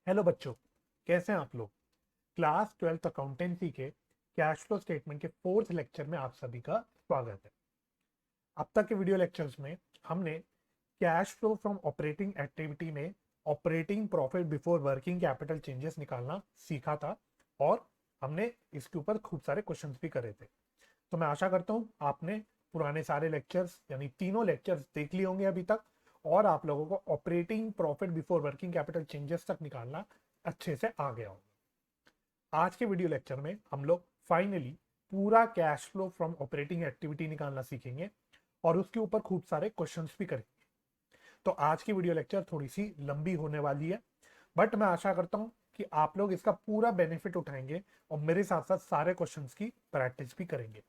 Hello बच्चों, कैसे हैं आप लोग। क्लास 12th अकाउंटेंसी के कैश फ्लो स्टेटमेंट के फोर्थ लेक्चर में आप सभी का स्वागत है। अब तक के वीडियो लेक्चर्स में हमने cash flow from operating activity में operating profit before working capital changes निकालना सीखा था और हमने इसके ऊपर खूब सारे क्वेश्चंस भी करे थे। तो मैं आशा करता हूँ आपने पुराने सारे लेक्चर्स यानी तीनों लेक्चर्स देख लिए होंगे अभी तक और आप लोगों को operating profit before working capital changes तक निकालना अच्छे से आ गया होगा। आज के वीडियो लेक्चर में हम लोग फाइनली पूरा cash flow from operating activity निकालना सीखेंगे और उसके ऊपर खूब सारे क्वेश्चंस भी करेंगे। तो आज की वीडियो लेक्चर थोड़ी सी लंबी होने वाली है, बट मैं आशा करता हूं कि आप लोग इसका पूरा बेनिफिट उठाएंगे और मेरे साथ साथ सारे क्वेश्चंस की प्रैक्टिस भी करेंगे।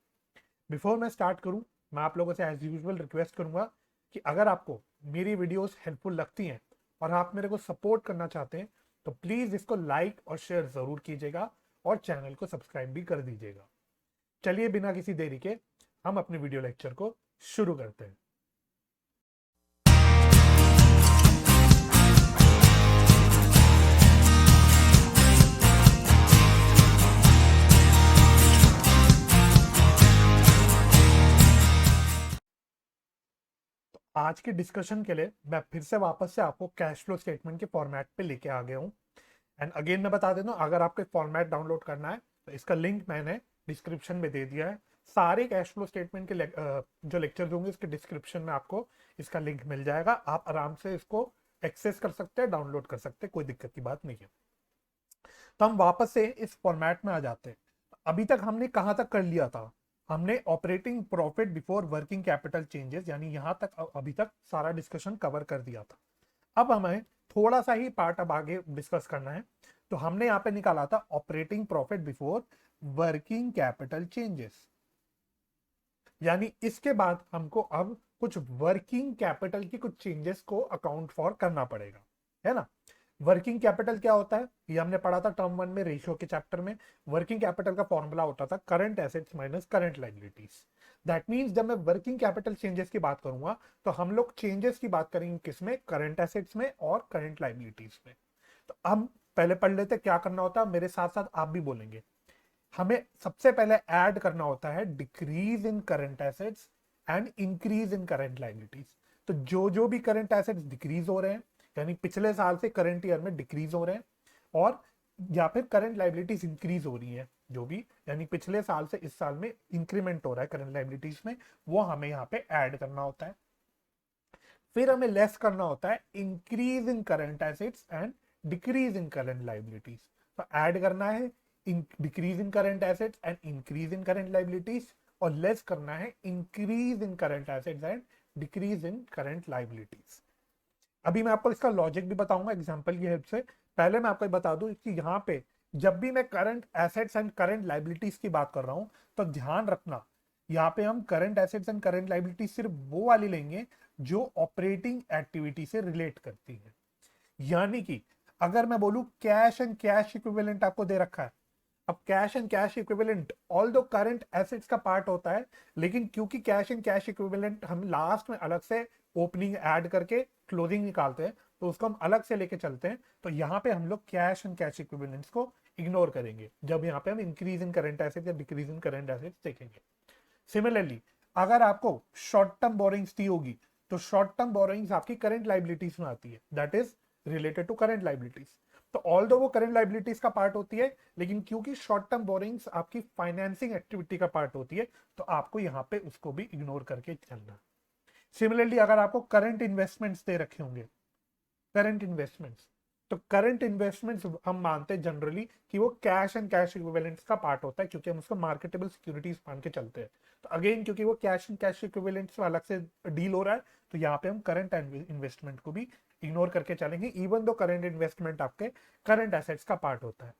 बिफोर मैं स्टार्ट करूं, मैं आप लोगों से एज यूजुअल रिक्वेस्ट करूंगा कि अगर आपको मेरी वीडियोस हेल्पफुल लगती हैं और आप मेरे को सपोर्ट करना चाहते हैं तो प्लीज इसको लाइक और शेयर जरूर कीजिएगा और चैनल को सब्सक्राइब भी कर दीजिएगा। चलिए बिना किसी देरी के हम अपने वीडियो लेक्चर को शुरू करते हैं। आज के डिस्कशन के लिए मैं फिर से वापस से आपको कैश फ्लो स्टेटमेंट के फॉर्मेट पे लेके आ गया हूँ। एंड अगेन मैं बता देता हूँ, अगर आपको फॉर्मेट डाउनलोड करना है तो इसका लिंक मैंने डिस्क्रिप्शन में दे दिया है। सारे कैश फ्लो स्टेटमेंट के जो लेक्चर होंगे इसके डिस्क्रिप्शन में आपको इसका लिंक मिल जाएगा। आप आराम से इसको एक्सेस कर सकते हैं, डाउनलोड कर सकते हैं, कोई दिक्कत की बात नहीं है। तो हम वापस से इस फॉर्मेट में आ जाते हैं। अभी तक हमने कहां तक कर लिया था, हमने operating profit before working capital changes यानी यहां तक अभी तक सारा डिस्कशन कवर कर दिया था। अब हमें थोड़ा सा ही पार्ट अब आगे डिस्कस करना है। तो हमने यहां पे निकाला था operating profit before working capital changes, यानी इसके बाद हमको अब कुछ वर्किंग कैपिटल की कुछ चेंजेस को अकाउंट फॉर करना पड़ेगा, है ना। वर्किंग कैपिटल क्या होता है ये हमने पढ़ा था टर्म वन में रेशियो के चैप्टर में। वर्किंग कैपिटल का फॉर्मूला होता था current assets minus current liabilities. That means जब मैं वर्किंग कैपिटल चेंजेस की बात करूंगा तो हम लोग चेंजेस की बात करेंगे किसमें, करंट एसेट्स में और करंट लायबिलिटीज में। तो हम पहले पढ़ लेते क्या करना होता है, मेरे साथ साथ आप भी बोलेंगे। हमें सबसे पहले ऐड करना होता है decrease in current assets and increase in current liabilities. तो जो जो भी करंट एसेट्स डिक्रीज हो रहे हैं यानी पिछले साल से करंट ईयर में डिक्रीज हो रहे हैं, और या फिर करंट लायबिलिटीज इंक्रीज हो रही है जो भी, यानी पिछले साल से इस साल में इंक्रीमेंट हो रहा है करंट लायबिलिटीज में, वो हमें यहाँ पे ऐड करना होता है। फिर हमें लेस करना होता है increase in current assets and decrease in current liabilities. तो ऐड करना है decrease in current assets and increase in current liabilities, और लेस करना है increase in current assets and decrease in current liabilities. अभी मैं आपको इसका लॉजिक भी बताऊंगा एग्जांपल की हेल्प से। पहले मैं आपको बता दूं कि यहाँ पे जब भी मैं current assets and current liabilities की बात कर रहा हूं तो ध्यान रखना, यहाँ पे हम current assets and current liabilities सिर्फ वो वाली लेंगे जो ऑपरेटिंग एक्टिविटी से रिलेट करती है। यानी कि अगर मैं बोलूं कैश एंड कैश इक्विवेलेंट आपको दे रखा है, अब cash and cash equivalent all दो करंट एसेट्स का पार्ट होता है, लेकिन क्योंकि कैश एंड कैश इक्विवेलेंट हम लास्ट में अलग से ओपनिंग ऐड करके क्लोजिंग निकालते हैं तो उसको हम अलग से लेके चलते हैं। तो यहाँ पे हम लोग कैश एंड कैश इक्विवेलेंट्स को इग्नोर करेंगे जब यहाँ पे हम इंक्रीज इन करंट एसेट्स या डिक्रीज इन करंट एसेट्स देखेंगे। सिमिलरली अगर आपको शॉर्ट टर्म बोरिंग्स दी होगी तो शॉर्ट टर्म बोरिंग्स आपकी करंट लायबिलिटीज में आती है, that is related to current liabilities. तो ऑल दो वो करंट लायबिलिटीज का पार्ट होती है, लेकिन क्योंकि शॉर्ट टर्म बोरिंग्स आपकी फाइनेंसिंग एक्टिविटी का पार्ट होती है तो आपको यहाँ पे उसको भी इग्नोर करके चलना। सिमिलरली अगर आपको करंट इन्वेस्टमेंट्स दे रखे होंगे, करंट इन्वेस्टमेंट्स, तो करंट इन्वेस्टमेंट्स हम मानते हैं जनरली कि वो कैश एंड कैश इक्विवेलेंट्स का पार्ट होता है क्योंकि हम उसको मार्केटेबल सिक्योरिटीज मान के चलते हैं। तो अगेन क्योंकि वो कैश एंड कैश इक्विवेलेंट्स में अलग से डील हो रहा है तो यहाँ पे हम करंट इन्वेस्टमेंट को भी इग्नोर करके चलेंगे, इवन दो करंट इन्वेस्टमेंट आपके करंट एसेट्स का पार्ट होता है।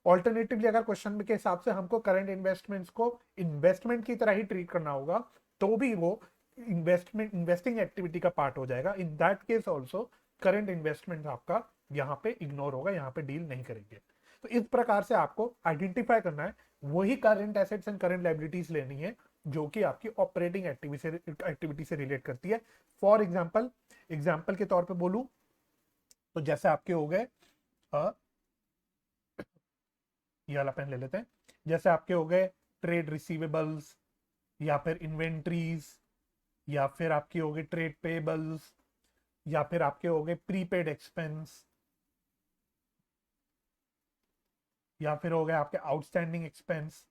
ऑल्टरनेटिवली अगर क्वेश्चन के हिसाब से हमको करंट इन्वेस्टमेंट्स को इन्वेस्टमेंट की तरह ही ट्रीट करना होगा तो भी वो इन्वेस्टिंग एक्टिविटी का पार्ट हो जाएगा। In that case also current investment आपका यहाँ पे इग्नोर होगा, यहाँ पे डील नहीं करेंगे। तो इस प्रकार से आपको आइडेंटिफाई करना है वही current assets and current liabilities लेनी है जो कि आपकी ऑपरेटिंग एक्टिविटी से रिलेट करती है। फॉर एग्जाम्पल के तौर पे बोलूं तो जैसे आपके हो गए ये वाला पेन ले लेते हैं। जैसे आपके हो गए ट्रेड रिसीवेबल्स, या फिर इन्वेंट्रीज, या फिर आपकी हो गई ट्रेड पेबल्स, या फिर आपके हो गए प्रीपेड एक्सपेंस, या फिर हो गए आपके आउटस्टैंडिंग एक्सपेंस।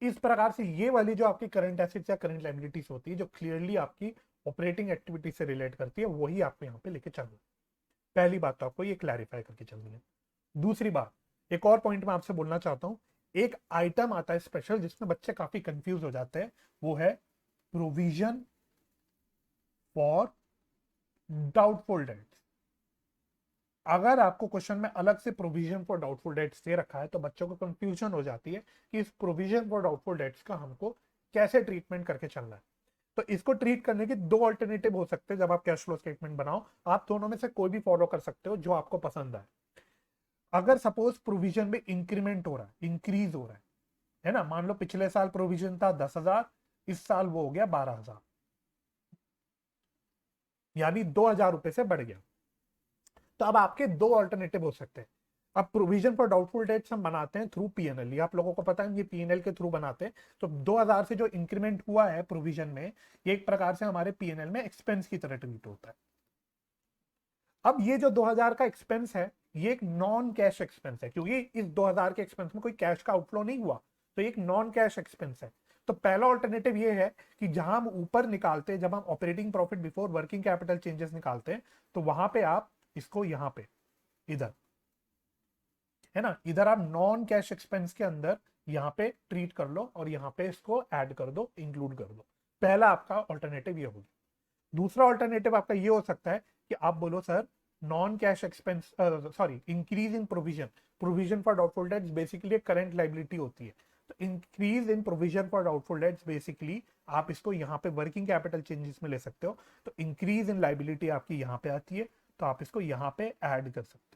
इस प्रकार से ये वाली जो आपकी करंट एसेट्स या करंट लायबिलिटीज होती है जो क्लियरली आपकी ऑपरेटिंग एक्टिविटी से रिलेट करती है, वही आपको यहाँ पे लेके चलना। पहली बात तो आपको ये क्लैरिफाई करके चलनी है। दूसरी बात, एक और पॉइंट मैं आपसे बोलना चाहता हूँ। एक आइटम आता है स्पेशल जिसमें बच्चे काफी कंफ्यूज हो जाते हैं, वो है प्रोविजन फॉर डाउटफुल डेट्स। अगर आपको क्वेश्चन में अलग से प्रोविजन फॉर डाउटफुल डेट्स दे रखा है तो बच्चों को कंफ्यूजन हो जाती है कि इस प्रोविजन फॉर डाउटफुल डेट्स का हमको कैसे ट्रीटमेंट करके चलना है। तो इसको ट्रीट करने के दो अल्टरनेटिव हो सकते हैं। जब आप कैश फ्लो स्टेटमेंट बनाओ, आप दोनों में से कोई भी फॉलो कर सकते हो जो आपको पसंद आए। अगर सपोज प्रोविजन में इंक्रीमेंट हो रहा है, इंक्रीज हो रहा है ना, मान लो पिछले साल प्रोविजन था 10,000, इस साल वो हो गया 12,000, यानी 2,000 रुपए से बढ़ गया। तो अब आपके दो ऑल्टरनेटिव हो सकते हैं। अब प्रोविजन फॉर डाउटफुल डेट्स हम बनाते हैं थ्रू पीएनएल, ये आप लोगों को पता है, ये पीएनएल के थ्रू बनाते हैं। तो 2,000 से जो इंक्रीमेंट हुआ है प्रोविजन में, ये एक प्रकार से हमारे पीएनएल में एक्सपेंस की तरह ट्रीट होता है। अब ये जो 2,000 का एक्सपेंस है, ये एक नॉन कैश एक्सपेंस है, क्योंकि इस 2,000 के एक्सपेंस में कोई कैश का आउटफ्लो नहीं हुआ, तो ये एक नॉन कैश एक्सपेंस है। तो पहला ऑल्टरनेटिव ये है कि जहां हम ऊपर निकालते हैं, जब हम operating profit before working capital changes निकालते हैं, तो वहां पे आप इसको यहां पे इधर, है ना, इधर आप नॉन कैश एक्सपेंस के अंदर यहाँ पे ट्रीट कर लो और यहाँ पे इसको ऐड कर दो, इंक्लूड कर दो। पहला आपका ऑल्टरनेटिव ये होगी। दूसरा ऑल्टरनेटिव आपका ये हो सकता है कि आप बोलो sir, non cash expense, sorry, increase in provision, provision for doubtful debts basically current liability होती है। तो increase in provision for doubtful debts basically आप इसको यहाँ पे वर्किंग कैपिटल चेंजेस में ले सकते हो। तो इंक्रीज इन लाइबिलिटी आपकी यहाँ पे आती है, तो आप इसको यहाँ पे ऐड कर सकते हो।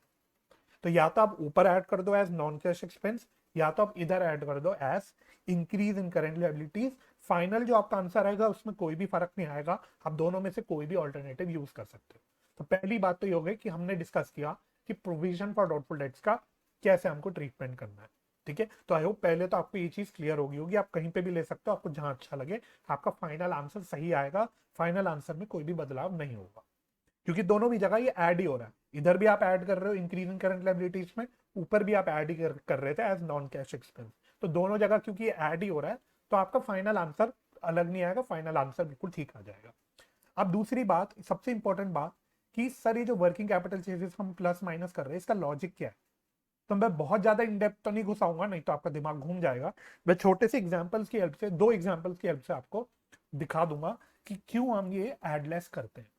तो या तो आप ऊपर ऐड कर दो एज नॉन कैश एक्सपेंस, या तो आप इधर ऐड कर दो as increase in current liabilities. Final जो आपका आंसर आएगा उसमें कोई भी फर्क नहीं आएगा, आप दोनों में से कोई भी ऑल्टरनेटिव यूज कर सकते हो। तो पहली बात तो ये हो गई कि हमने डिस्कस किया कि प्रोविजन फॉर डाउटफुल डेट्स का कैसे हमको ट्रीटमेंट करना है। ठीक है, तो आई होप पहले तो आपको ये चीज क्लियर होगी आप कहीं पे भी ले सकते हो, आपको जहां अच्छा लगे, आपका फाइनल आंसर सही आएगा, फाइनल आंसर में कोई भी बदलाव नहीं होगा, क्योंकि दोनों भी जगह ये ऐड ही हो रहा है। इधर भी आप ऐड कर रहे हो इंक्रीज इन करंट लायबिलिटीज में, ऊपर भी आप ऐड ही कर रहे थे एज नॉन कैश एक्सपेंस। तो दोनों जगह क्योंकि ये ऐड ही हो रहा है, तो आपका फाइनल आंसर अलग नहीं आएगा, फाइनल आंसर बिल्कुल ठीक आ जाएगा। अब दूसरी बात, सबसे इंपॉर्टेंट बात, कि सर ये जो वर्किंग कैपिटल चेंजेस हम प्लस माइनस कर रहे हैं, इसका लॉजिक क्या है। तो मैं बहुत ज्यादा इन डेप्थ तो नहीं घुसाऊंगा, नहीं तो आपका दिमाग घूम जाएगा। मैं छोटे से एग्जांपल्स की हेल्प से, दो एग्जांपल्स की हेल्प से आपको दिखा दूंगा कि क्यों हम ये एडलेस करते हैं।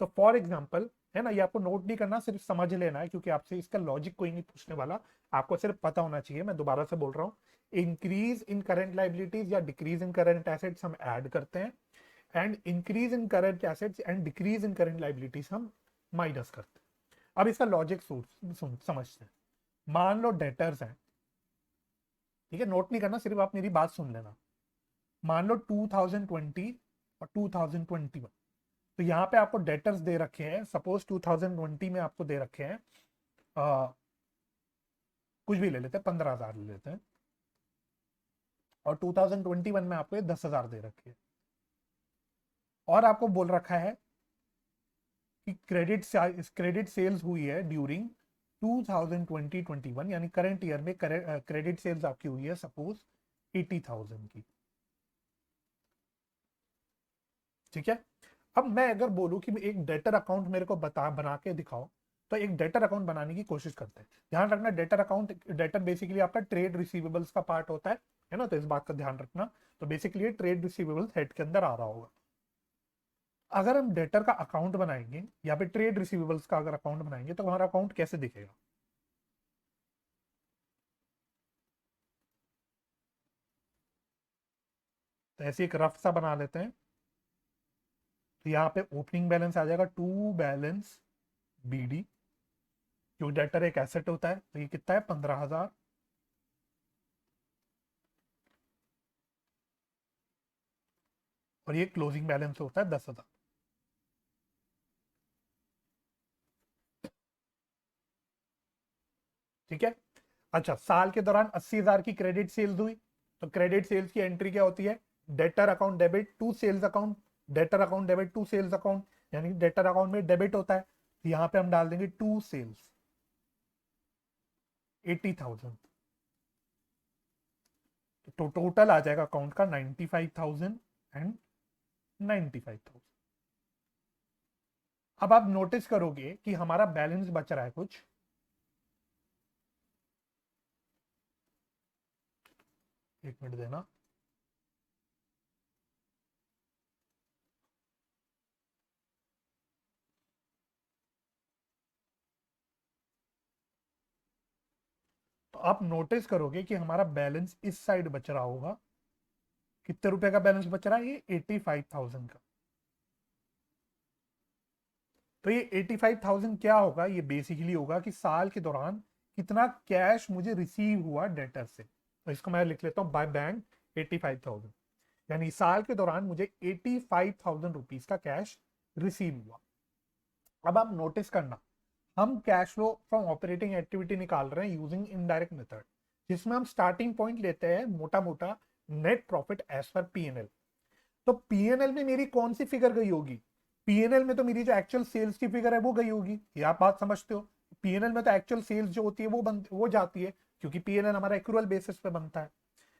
तो फॉर एग्जाम्पल, है ना, ये आपको नोट नहीं करना, सिर्फ समझ लेना है, क्योंकि आपसे इसका लॉजिक कोई नहीं पूछने वाला, आपको सिर्फ पता होना चाहिए। मैं दोबारा से बोल रहा हूँ, इंक्रीज इन करंट लाइबिलिटीज या डिक्रीज इन करंट एसेट्स हम ऐड करते हैं, and increase in current assets and decrease in current liabilities हम माइनस करते हैं। अब इसका लॉजिक समझते हैं। मान लो डेटर्स हैं, ठीक है, नोट नहीं करना, सिर्फ आप मेरी बात सुन लेना। मान लो 2020 और 2021, तो यहाँ पे आपको डेटर्स दे रखे हैं, सपोज 2020 में आपको दे रखे हैं, कुछ भी ले लेते हैं, 15,000 ले लेते हैं, और 2021 में आपको ये 10,000 दे रखे हैं। और आपको बोल रखा है कि क्रेडिट सेल्स हुई है ड्यूरिंग 2020-21, यानी करंट ईयर में क्रेडिट सेल्स आपकी हुई है सपोज 80,000 की। ठीक है, अब मैं अगर बोलूं कि एक डेटर अकाउंट मेरे को बना के दिखाओ, तो एक डेटर अकाउंट बनाने की कोशिश करते हैं। ध्यान रखना, डेटर अकाउंट, डेटर बेसिकली आपका ट्रेड रिसीवेबल्स का पार्ट होता है ना, तो इस बात का ध्यान रखना। तो बेसिकली ट्रेड रिसीवेबल्स हेड के अंदर आ रहा होगा। अगर हम डेटर का अकाउंट बनाएंगे या फिर ट्रेड रिसीवेबल्स का अगर अकाउंट बनाएंगे, तो हमारा अकाउंट कैसे दिखेगा। तो ऐसे एक रफ सा बना लेते हैं। तो यहाँ पे ओपनिंग बैलेंस आ जाएगा टू बैलेंस बीडी, क्योंकि डेटर एक एसेट होता है, तो ये कितना है 15,000। और ये क्लोजिंग बैलेंस होता है 10,000। ठीक है। अच्छा, साल के दौरान 80,000 की क्रेडिट सेल्स हुई, तो क्रेडिट सेल्स की एंट्री क्या होती है, debtor account debit to sales account, debtor account debit to sales account, यानी डेटर अकाउंट में डेबिट होता है, तो यहां पे हम डाल देंगे टू सेल्स 80,000, तो टोटल आ जाएगा अकाउंट का 95,000 एंड 95,000। अब आप नोटिस करोगे कि हमारा बैलेंस बच रहा है कुछ, एक मिनट देना, तो आप नोटिस करोगे कि हमारा बैलेंस इस साइड बच रहा होगा। कितने रुपए का बैलेंस बच रहा है, ये 85,000 का। तो ये 85,000 क्या होगा, ये बेसिकली होगा कि साल के दौरान कितना कैश मुझे रिसीव हुआ डेटर से, तो इसको मैं लिख लेता हूँ बाय बैंक 85,000, यानी साल के दौरान मुझे 85,000 रुपीज का कैश रिसीव हुआ। अब आप नोटिस करना, हम cash flow from operating activity निकाल रहे हैं यूजिंग इनडायरेक्ट मेथड, जिसमें हम स्टार्टिंग पॉइंट लेते हैं मोटा मोटा net profit as per PNL. तो पीएनएल में मेरी कौन सी फिगर गई होगी, पीएनएल में तो मेरी जो एक्चुअल सेल्स की फिगर है वो गई होगी, ये आप बात समझते हो। पीएनएल में तो एक्चुअल सेल्स जो होती है वो जाती है, क्योंकि पीएनएल हमारा एक्रूअल बेसिस पे बनता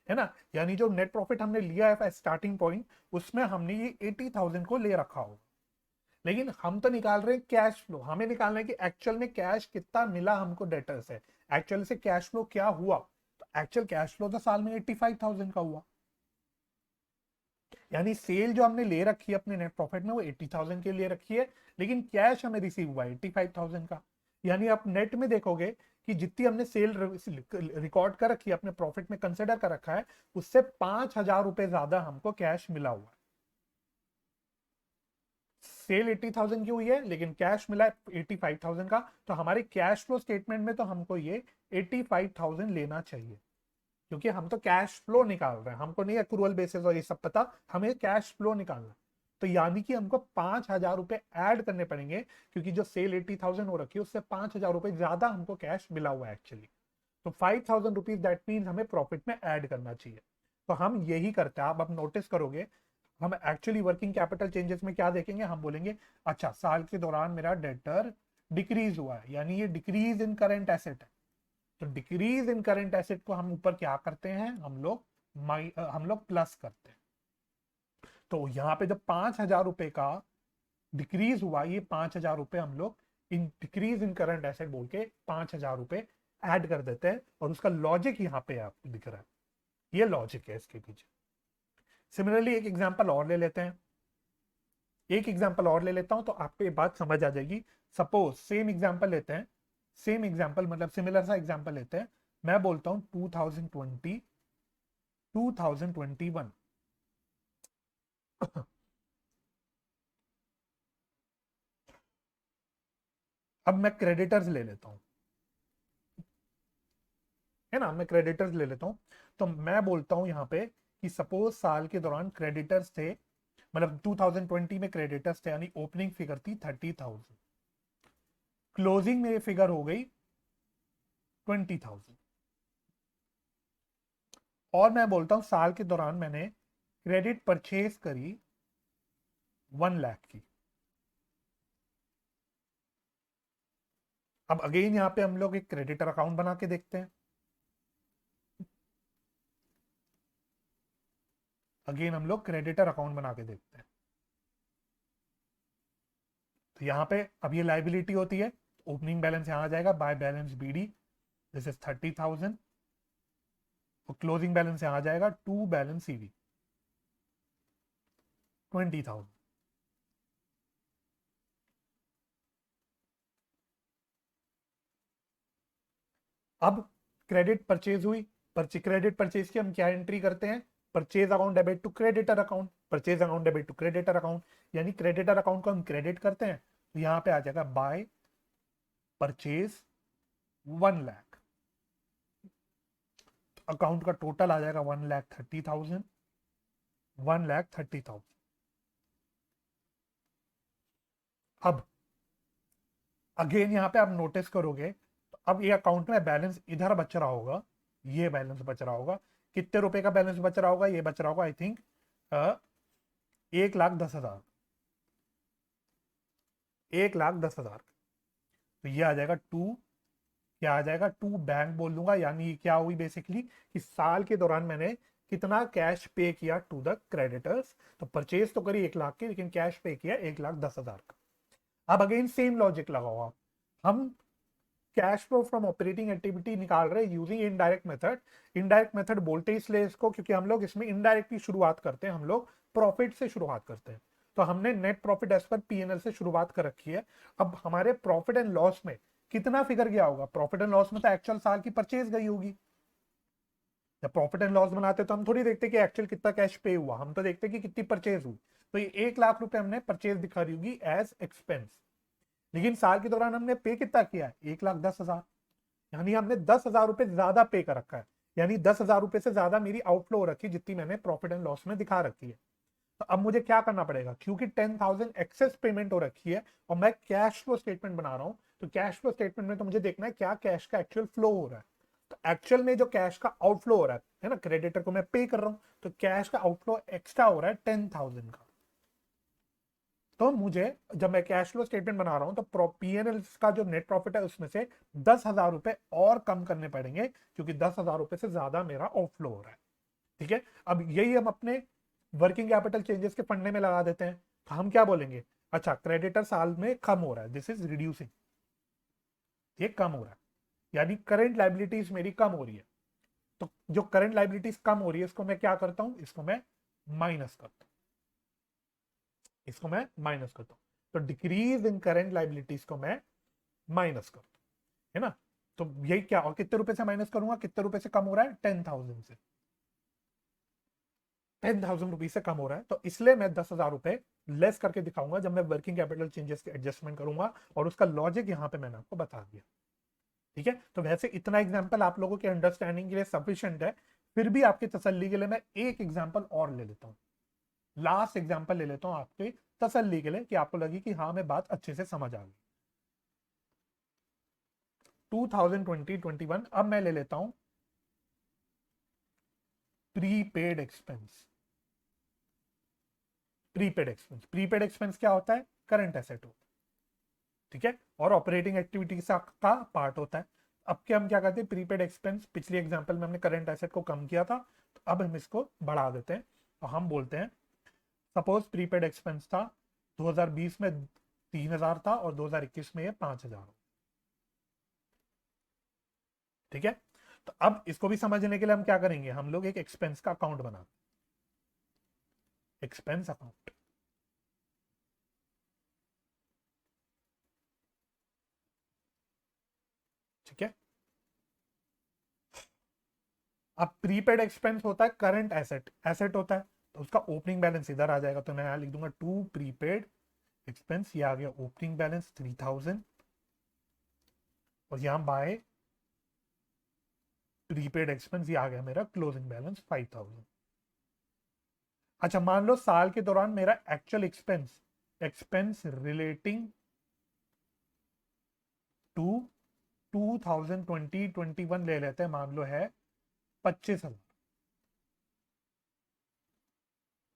है ना। यानी जो नेट प्रॉफिट हमने लिया है स्टार्टिंग पॉइंट, उसमें हमने ये 80,000 को ले रखा होगा। लेकिन हम तो निकाल रहे हैं कैश फ्लो, हमें निकालना है कि एक्चुअल में कैश कितना मिला हमको डेटर से, एक्चुअल से कैश फ्लो क्या हुआ। तो एक्चुअल कैश फ्लो तो साल में 85,000 का हुआ, यानी सेल जो हमने ले रखी है अपने नेट प्रॉफिट में वो 80,000 के लिए रखी है, लेकिन कैश हमें रिसीव हुआ 85,000 का। यानी आप नेट में देखोगे कि जितनी हमने सेल रिकॉर्ड कर रखी है अपने प्रॉफिट में कंसिडर कर रखा है, उससे 5,000 रुपए ज्यादा हमको कैश मिला हुआ है। सेल 80,000 की हुई है लेकिन कैश मिला है 85,000 का, तो हमारे कैश फ्लो स्टेटमेंट में तो हमको ये 85,000 लेना चाहिए, क्योंकि हम तो कैश फ्लो निकाल रहे हैं, हमको नहीं अक्रूवल बेसिस और ये सब पता, हमें कैश फ्लो निकालना। तो यानी कि हमको 5,000 रुपए ऐड करने पड़ेंगे, क्योंकि जो सेल 80,000 हो रखी है उससे 5,000 रुपए ज्यादा हमको कैश मिला हुआ है एक्चुअली। तो 5,000 रुपीज दैट मीन हमें प्रॉफिट में ऐड करना चाहिए। तो हम यही करते हैं, आप अब नोटिस करोगे हम एक्चुअली वर्किंग कैपिटल चेंजेस में क्या देखेंगे, हम बोलेंगे अच्छा साल के दौरान मेरा डेटर डिक्रीज हुआ है, यानी ये डिक्रीज इन करंट एसेट है। तो डिक्रीज इन करंट एसेट को हम ऊपर क्या करते हैं, हम लोग प्लस करते हैं। तो यहाँ पे जब 5,000 रुपए का डिक्रीज हुआ, ये 5,000 रुपए हम लोग in decrease in current asset बोल के 5,000 रुपए ऐड कर देते हैं, और उसका लॉजिक यहाँ पे आपको दिख रहा है, ये लॉजिक है इसके पीछे। सिमिलरली एक एग्जांपल और ले लेते हैं, एक एग्जांपल और ले लेता हूं तो आपको ये बात समझ आ जाएगी। सपोज सेम एग्जांपल लेते हैं, सेम एग्जांपल मतलब सिमिलर सा एग्जांपल लेते हैं। मैं बोलता हूं 2020 2021। अब मैं क्रेडिटर्स ले लेता हूं, है ना, मैं क्रेडिटर्स ले लेता हूं। तो मैं बोलता हूं यहां पे कि सपोज साल के दौरान क्रेडिटर्स थे, मतलब 2020 में क्रेडिटर्स थे, यानी ओपनिंग फिगर थी 30,000, क्लोजिंग में ये फिगर हो गई 20,000। और मैं बोलता हूं साल के दौरान मैंने क्रेडिट परचेज करी 1 लाख की। अब अगेन यहां पे हम लोग एक क्रेडिटर अकाउंट बना के देखते हैं, अगेन हम लोग क्रेडिटर अकाउंट बना के देखते हैं। तो यहां पे अब ये लाइबिलिटी होती है, ओपनिंग बैलेंस यहां आ जाएगा by balance BD, this is 30,000, और क्लोजिंग बैलेंस यहां आ जाएगा टू बैलेंस सीवी 20,000। अब क्रेडिट परचेज हुई, क्रेडिट परचेज की हम क्या एंट्री करते हैं, purchase account debit to creditor account, purchase account debit to creditor account, यानी क्रेडिटर अकाउंट को हम क्रेडिट करते हैं, तो यहां पे आ जाएगा बाय परचेज 1 लाख, अकाउंट का टोटल आ जाएगा 1,30,000, 1,30,000। अब अगेन यहां पे आप नोटिस करोगे, तो अब ये अकाउंट में बैलेंस इधर बच रहा होगा, ये बैलेंस बच रहा होगा, कितने रुपए का बैलेंस बच रहा होगा, ये बच रहा होगा आई थिंक 1,10,000, 1,10,000। तो ये आ जाएगा टू, क्या आ जाएगा टू बैंक बोल दूंगा, यानी क्या हुई बेसिकली कि साल के दौरान मैंने कितना कैश पे किया टू द क्रेडिटर्स। तो परचेज तो करी 1 लाख की, लेकिन कैश पे किया 1,10,000 का। अब अगेन सेम लॉजिक लगाओ, हम cash flow from operating activity निकाल रहे हैं using indirect method. Indirect method बोलते हैं इसलिए इसको क्योंकि हम लोग इसमें इनडायरेक्टली शुरुआत करते हैं, हम लोग प्रॉफिट से शुरुआत करते हैं। तो हमने net profit as per PNL से शुरुआत कर रखी है। अब हमारे प्रॉफिट एंड लॉस में कितना फिगर गया होगा, प्रॉफिट एंड लॉस में तो एक्चुअल साल की परचेज गई होगी। जब प्रॉफिट एंड लॉस बनाते तो हम थोड़ी देखते कि एक्चुअल कितना कैश पे हुआ, हम तो देखते कि कितनी परचेज हुई। तो ये 1 लाख रुपए हमने परचेज दिखा रही होगी एज एक्सपेंस, लेकिन साल के दौरान हमने पे कितना किया है, 1,10,000, यानी हमने 10,000 रुपए ज्यादा पे कर रखा है, यानी 10,000 रुपए से ज्यादा मेरी आउटफ्लो हो रखी है जितनी मैंने प्रॉफिट एंड लॉस में दिखा रखी है। तो अब मुझे क्या करना पड़ेगा, क्योंकि 10,000 एक्सेस पेमेंट हो रखी है और मैं कैश फ्लो स्टेटमेंट बना रहा हूं, तो कैश फ्लो स्टेटमेंट में तो मुझे देखना है क्या कैश का एक्चुअल फ्लो हो रहा है। तो एक्चुअल में जो कैश का आउटफ्लो हो रहा है ना, क्रेडिटर को मैं पे कर रहा हूं, तो कैश का आउटफ्लो एक्स्ट्रा हो रहा है 10,000 का। तो मुझे जब मैं कैश फ्लो स्टेटमेंट बना रहा हूं तो पीएनएल का जो नेट प्रॉफिट है उसमें से 10,000 रुपए और कम करने पड़ेंगे, क्योंकि 10,000 रुपए से ज्यादा मेरा आउटफ्लो हो रहा है। ठीक है, अब यही हम अपने वर्किंग कैपिटल चेंजेस के पढ़ने में लगा देते हैं। तो हम क्या बोलेंगे, अच्छा क्रेडिटर साल में कम हो रहा है, दिस इज रिड्यूसिंग, ये कम हो रहा है, यानी करंट लाइबिलिटीज मेरी कम हो रही है। तो जो करंट लाइबिलिटीज कम हो रही है इसको मैं क्या करता हूं, इसको मैं माइनस करता हूं, इसको मैं माइनस करता हूं। तो डिक्रीज इन करंट लाइबिलिटीज को मैं माइनस करता हूं, है ना। तो यही क्या, और कितने रुपए से माइनस करूंगा, कितने रुपए से कम हो रहा है, 10,000 से, 10,000 रुपीज से कम हो रहा है। तो इसलिए मैं 10,000 रुपए लेस करके दिखाऊंगा जब मैं वर्किंग कैपिटल चेंजेस के एडजस्टमेंट करूंगा, और उसका लॉजिक यहां पे मैंने आपको बता दिया। ठीक है, तो वैसे इतना एग्जाम्पल आप लोगों के अंडरस्टैंडिंग के लिए सफिशियंट है। फिर भी आपकी तसल्ली के लिए मैं एक एग्जाम्पल और ले लेता हूं, लास्ट एग्जाम्पल ले लेता हूं आपके तसल्ली के लिए, कि आपको लगी कि हाँ मैं बात अच्छे से समझ आ गई। 2020-21 अब मैं ले लेता हूं प्रीपेड एक्सपेंस। प्रीपेड एक्सपेंस क्या होता है, करंट एसेट होता है। ठीक है, और ऑपरेटिंग एक्टिविटी का पार्ट होता है। अब क्या हम क्या करते हैं, प्रीपेड एक्सपेंस पिछली एग्जांपल में हमने करंट एसेट को कम किया था, तो अब हम इसको बढ़ा देते हैं और हम बोलते हैं सपोज प्रीपेड एक्सपेंस था 2020 में 3,000 था और 2021 में ये 5,000। ठीक है, तो अब इसको भी समझने के लिए हम क्या करेंगे, हम लोग एक एक्सपेंस का अकाउंट बनाते हैं, एक्सपेंस अकाउंट। ठीक है, अब प्रीपेड एक्सपेंस होता है करंट एसेट, एसेट होता है, तो उसका ओपनिंग बैलेंस इधर आ जाएगा, तो मैं यहां लिख दूंगा टू प्रीपेड एक्सपेंस, ये आ गया ओपनिंग बैलेंस 3,000, और यहां बाय प्रीपेड एक्सपेंस ये आ गया मेरा क्लोजिंग बैलेंस 5,000। अच्छा मान लो साल के दौरान मेरा actual expense, expense relating to 2020-21 ले लेते हैं, मान लो है 25,000,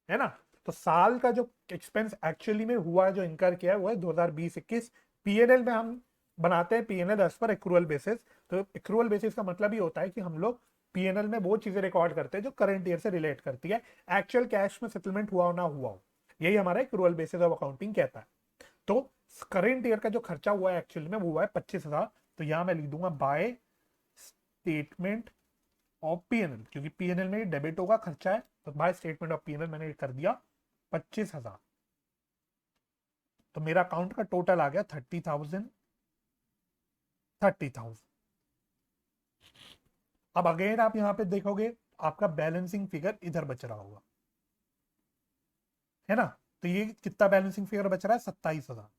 है ना। तो साल का जो एक्सपेंस एक्चुअली में हुआ है, जो इनकर किया है, वो है 2020-21। पीएनएल में हम बनाते हैं PNL as per accrual basis. तो एक्रूअल बेसिस का मतलब ही होता है कि हम लोग पीएनएल में वो चीजें रिकॉर्ड करते हैं जो करंट ईयर से रिलेट करती है, एक्चुअल कैश में सेटलमेंट हुआ हो ना हुआ हो, यही हमारा एक्रूअल बेसिस ऑफ अकाउंटिंग कहता है। तो करंट ईयर का जो खर्चा हुआ है एक्चुअली में वो हुआ है 25,000, तो यहां मैं लिख दूंगा बाय स्टेटमेंट ऑफ पीएनएल, क्योंकि पीएनएल में डेबिट होगा, खर्चा है, तो बाय स्टेटमेंट ऑफ पीएनएल मैंने कर दिया 25,000। तो मेरा अकाउंट का टोटल आ गया 30,000, 30,000। अब अगेन आप यहां पे देखोगे आपका बैलेंसिंग फिगर इधर बच रहा होगा, है ना। तो ये कितना बैलेंसिंग फिगर बच रहा है, 27,000।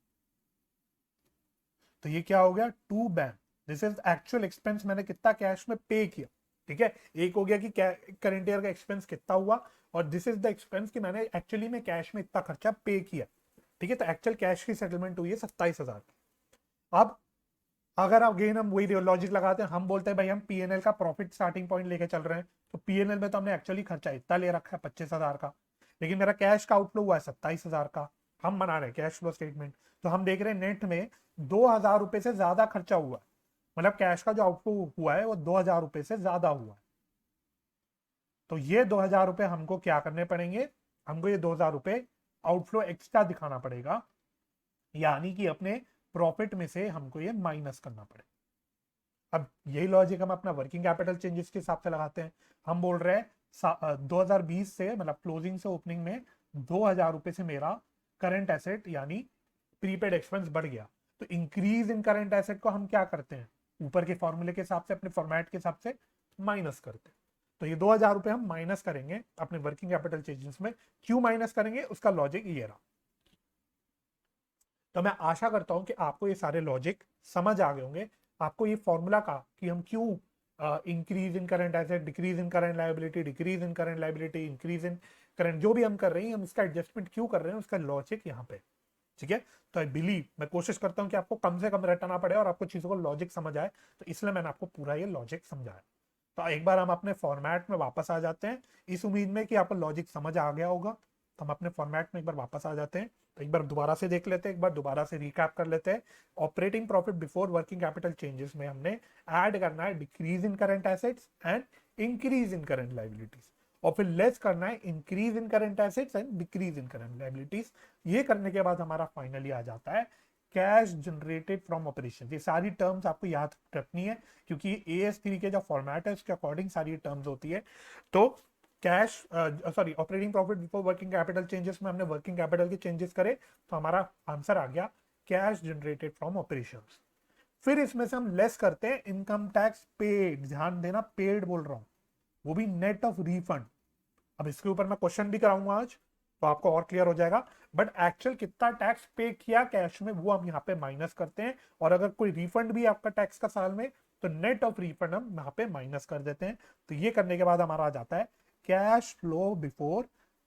तो ये क्या हो गया, to bank, this is actual expense, मैंने कितना कैश में पे किया। ठीक है, एक हो गया कि करंट ईयर का एक्सपेंस कितना हुआ, और दिस इज द एक्सपेंस कि मैंने एक्चुअली में कैश में इतना खर्चा पे किया। ठीक है, तो एक्चुअल कैश की सेटलमेंट हुई है 27,000। अब अगर अगेन हम वही लॉजिक लगाते हैं, हम बोलते हैं भाई हम पीएनएल का प्रॉफिट स्टार्टिंग पॉइंट लेके चल रहे हैं, तो पीएनएल में तो हमने एक्चुअली खर्चा इतना ले रखा है 25,000 का, लेकिन मेरा कैश का आउटफ्लो हुआ है 27,000 का। हम बना रहे हैं कैश फ्लो स्टेटमेंट, तो हम देख रहे हैं नेट में 2,000 रुपए से ज्यादा खर्चा हुआ है, मतलब कैश का जो आउटफ्लो हुआ है वो 2,000 रुपए से ज्यादा हुआ है। तो ये 2,000 रुपए हमको क्या करने पड़ेंगे, हमको ये 2,000 रुपए आउटफ्लो एक्स्ट्रा दिखाना पड़ेगा, यानी कि अपने प्रॉफिट में से हमको ये माइनस करना पड़ेगा। अब यही लॉजिक हम अपना वर्किंग कैपिटल चेंजेस के हिसाब से लगाते हैं। हम बोल रहे हैं 2020 से, मतलब क्लोजिंग से ओपनिंग में 2,000 रुपए से मेरा करंट एसेट यानी प्रीपेड एक्सपेंस बढ़ गया, तो इंक्रीज इन करंट एसेट को हम क्या करते हैं, ऊपर के फॉर्मूले के हिसाब से, अपने फॉर्मेट के हिसाब से माइनस करते हैं। तो ये 2,000 रुपए हम माइनस करेंगे अपने वर्किंग कैपिटल चेंजेस में। क्यों माइनस करेंगे, उसका लॉजिक ये रहा। तो मैं आशा करता हूं कि आपको ये सारे लॉजिक समझ आ गए होंगे, आपको ये फॉर्मूला का कि हम क्यों increase in current asset, decrease in current liability, decrease in current liability, increase in current, जो भी हम कर रहे हैं हम इसका एडजस्टमेंट क्यों कर रहे हैं, उसका लॉजिक यहाँ पे। ठीक है, तो आई बिलीव, मैं कोशिश करता हूँ कि आपको कम से कम रटना पड़े और आपको चीजों को लॉजिक समझ आए, तो इसलिए मैंने आपको पूरा ये लॉजिक समझाया। तो एक बार हम अपने फॉर्मेट में वापस आ जाते हैं, इस उम्मीद में कि आपको लॉजिक समझ आ गया होगा। तो हम अपने फॉर्मेट में एक बार वापस आ जाते हैं, तो एक बार दोबारा से देख लेते हैं, एक बार दोबारा से रिकैप कर लेते हैं। Operating profit before working capital changes में हमने ऐड करना है decrease in current assets and increase in current liabilities, और फिर लेस करना है increase in current assets and decrease in current liabilities. ये करने के बाद हमारा फाइनली आ जाता है कैश जनरेटेड फ्रॉम ऑपरेशन। ये सारी टर्म्स आपको याद रखनी है, क्योंकि AS3 के जो फॉर्मेट है उसके अकॉर्डिंग सारी टर्म्स होती है। तो cash sorry operating profit before working capital changes में हमने वर्किंग कैपिटल के चेंजेस करे, तो हमारा आंसर आ गया कैश जनरेटेड फ्रॉम ऑपरेशंस। फिर इसमें से हम लेस करते हैं इनकम टैक्स पेड, ध्यान देना पेड बोल रहा हूं, वो भी नेट ऑफ रिफंड। अब इसके ऊपर मैं क्वेश्चन भी कराऊंगा आज, तो आपको और क्लियर हो जाएगा। बट एक्चुअल कितना टैक्स पे किया कैश में वो हम यहाँ पे माइनस करते हैं, और अगर कोई रिफंड भी आपका टैक्स का साल में, तो नेट ऑफ रिफंड हम यहाँ पे माइनस कर देते हैं। तो ये करने के बाद हमारा आ जाता है cash flow before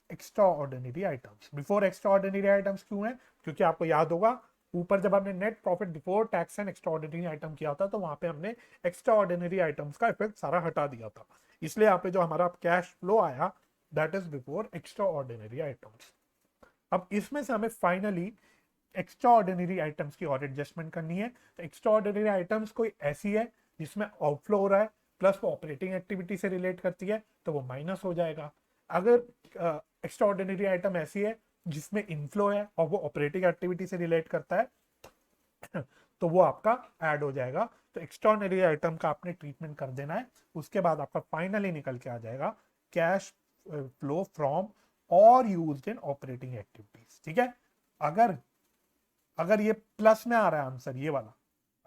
extra ordinary items. Before extra ordinary items क्यों है, क्योंकि आपको याद होगा ऊपर जब हमने net profit before tax and extra ordinary item किया था, तो वहां पे हमने एक्स्ट्रा ऑर्डिनरी आइटम्स का इफेक्ट सारा हटा दिया था, इसलिए यहाँ पे जो हमारा कैश फ्लो आया that is before extra ordinary items. अब इसमें से हमें फाइनली एक्स्ट्रा ऑर्डिनरी आइटम्स की और एडजस्टमेंट करनी है। तो एक्स्ट्रा ऑर्डिनरी आइटम्स कोई ऐसी है जिसमें आउटफ्लो हो रहा है प्लस वो ऑपरेटिंग एक्टिविटी से रिलेट करती है, तो वो माइनस हो जाएगा। अगर एक्स्ट्रा ऑर्डिनरी आइटम ऐसी है जिसमें इनफ्लो है और वो ऑपरेटिंग एक्टिविटी से रिलेट करता है तो वो आपका ऐड हो जाएगा। तो एक्स्ट्राऑर्डिनरी आइटम का आपने ट्रीटमेंट कर देना है, उसके बाद आपका फाइनली निकल के आ जाएगा कैश फ्लो फ्रॉम और यूज्ड इन ऑपरेटिंग एक्टिविटीज। ठीक है, अगर अगर ये प्लस में आ रहा है आंसर, ये वाला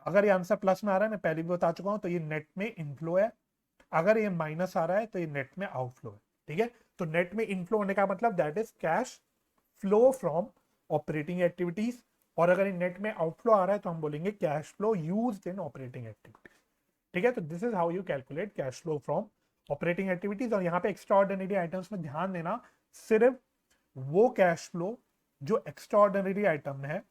अगर ये आंसर प्लस में आ रहा है, मैं पहले भी बता चुका हूं, तो ये नेट में इनफ्लो है। अगर ये माइनस आ रहा है तो ये नेट में आउटफ्लो है। ठीक है, तो नेट में इनफ्लो होने का मतलब that is cash flow from operating activities, और अगर नेट में आउटफ्लो आ रहा है तो हम बोलेंगे cash flow used in operating activities. ठीक है, तो this is how you calculate cash flow from operating activities. और यहाँ पे एक्स्ट्रा ऑर्डिनरी आइटम्स में ध्यान देना, सिर्फ वो कैश फ्लो जो एक्स्ट्रा ऑर्डिनरी आइटम है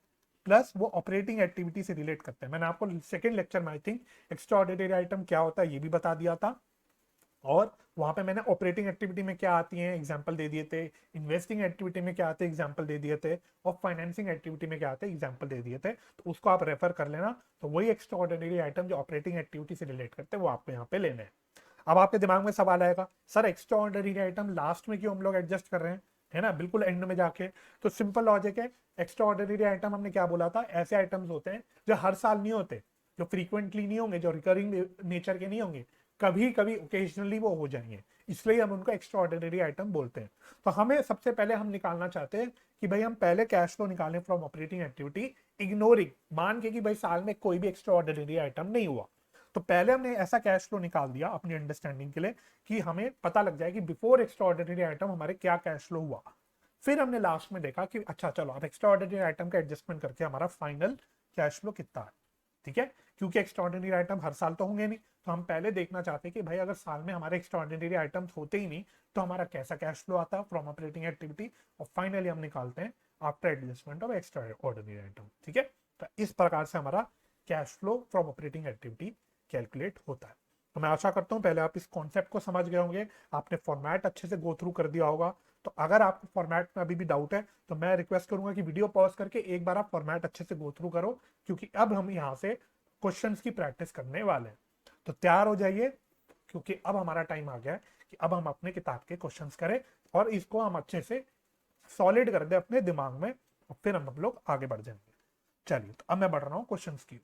प्लस वो ऑपरेटिंग एक्टिविटी से रिलेट करते हैं। मैंने आपको सेकेंड लेक्चर में I think extra ordinary item क्या होता है ये भी बता दिया था, और वहां पे मैंने ऑपरेटिंग एक्टिविटी में क्या आती है एग्जांपल दे दिए थे, इन्वेस्टिंग एक्टिविटी में क्या आते हैं एग्जांपल दे दिए थे, और फाइनेंसिंग एक्टिविटी में क्या आते हैं एग्जांपल दे दिए थे। तो उसको आप रेफर कर लेना। तो वही एक्स्ट्रा ऑर्डिनरी आइटम जो ऑपरेटिंग एक्टिविटी से रिलेट करते हैं वो आपको यहाँ पे लेने हैं। अब आपके दिमाग में सवाल आएगा, sir extra ordinary item last में क्यों हम लोग एडजस्ट कर रहे हैं, है ना, बिल्कुल एंड में जाके। तो सिंपल लॉजिक है, एक्स्ट्रा ऑर्डिनरी आइटम हमने क्या बोला था, ऐसे आइटम्स होते हैं जो हर साल नहीं होते, जो फ्रीक्वेंटली नहीं होंगे, जो रिकरिंग नेचर के नहीं होंगे, कभी कभी ओकेजनली वो हो जाएंगे, इसलिए हम उनको एक्स्ट्रा ऑर्डिनरी आइटम बोलते हैं। तो हमें सबसे पहले हम निकालना चाहते हैं कि भाई हम पहले कैश फ्लो निकालें फ्रॉम ऑपरेटिंग एक्टिविटी, इग्नोरिंग, मान के कि भाई साल में कोई भी एक्स्ट्रा ऑर्डिनरी आइटम नहीं हुआ। तो पहले हमने ऐसा कैश फ्लो निकाल दिया अपनी अंडरस्टैंडिंग के लिए कि हमें पता लग जाए कि बिफोर एक्स्ट्रा ऑर्डिनरी आइटम हमारे क्या कैश फ्लो हुआ। फिर हमने लास्ट में देखा कि अच्छा चलो अब एक्स्ट्रा ऑर्डिनरी आइटम का एडजस्टमेंट करके हमारा फाइनल कैश फ्लो कितना है। ठीक है, क्योंकि एक्स्ट्राऑर्डिनरी आइटम हर साल तो होंगे नहीं, तो हम पहले देखना चाहते हैं कि भाई अगर साल में हमारे एक्स्ट्राऑर्डिनरी आइटम्स होते ही नहीं तो हमारा कैसा कैश फ्लो आता है फ्रॉम ऑपरेटिंग एक्टिविटी, और फाइनली हम निकालते हैं after adjustment of extra ordinary item. ठीक है, तो इस प्रकार से हमारा cash flow from operating activity calculate होता है। तो मैं आशा करता हूँ पहले आप इस कॉन्सेप्ट को समझ गए होंगे, आपने फॉर्मेट अच्छे से गो थ्रू कर दिया होगा। तो अगर आपको फॉर्मेट में अभी भी डाउट है तो मैं रिक्वेस्ट करूंगा कि वीडियो पॉज करके एक बार आप फॉर्मेट अच्छे से गो थ्रू करो, क्योंकि अब हम यहाँ से क्वेश्चंस की प्रैक्टिस करने वाले हैं। तो तैयार हो जाइए, क्योंकि अब हमारा टाइम आ गया है कि अब हम अपने किताब के क्वेश्चंस करें और इसको हम अच्छे से सॉलिड कर दे अपने दिमाग में, और फिर हम लोग आगे बढ़ जाएंगे। चलिए, तो अब मैं बढ़ रहा हूँ क्वेश्चंस की।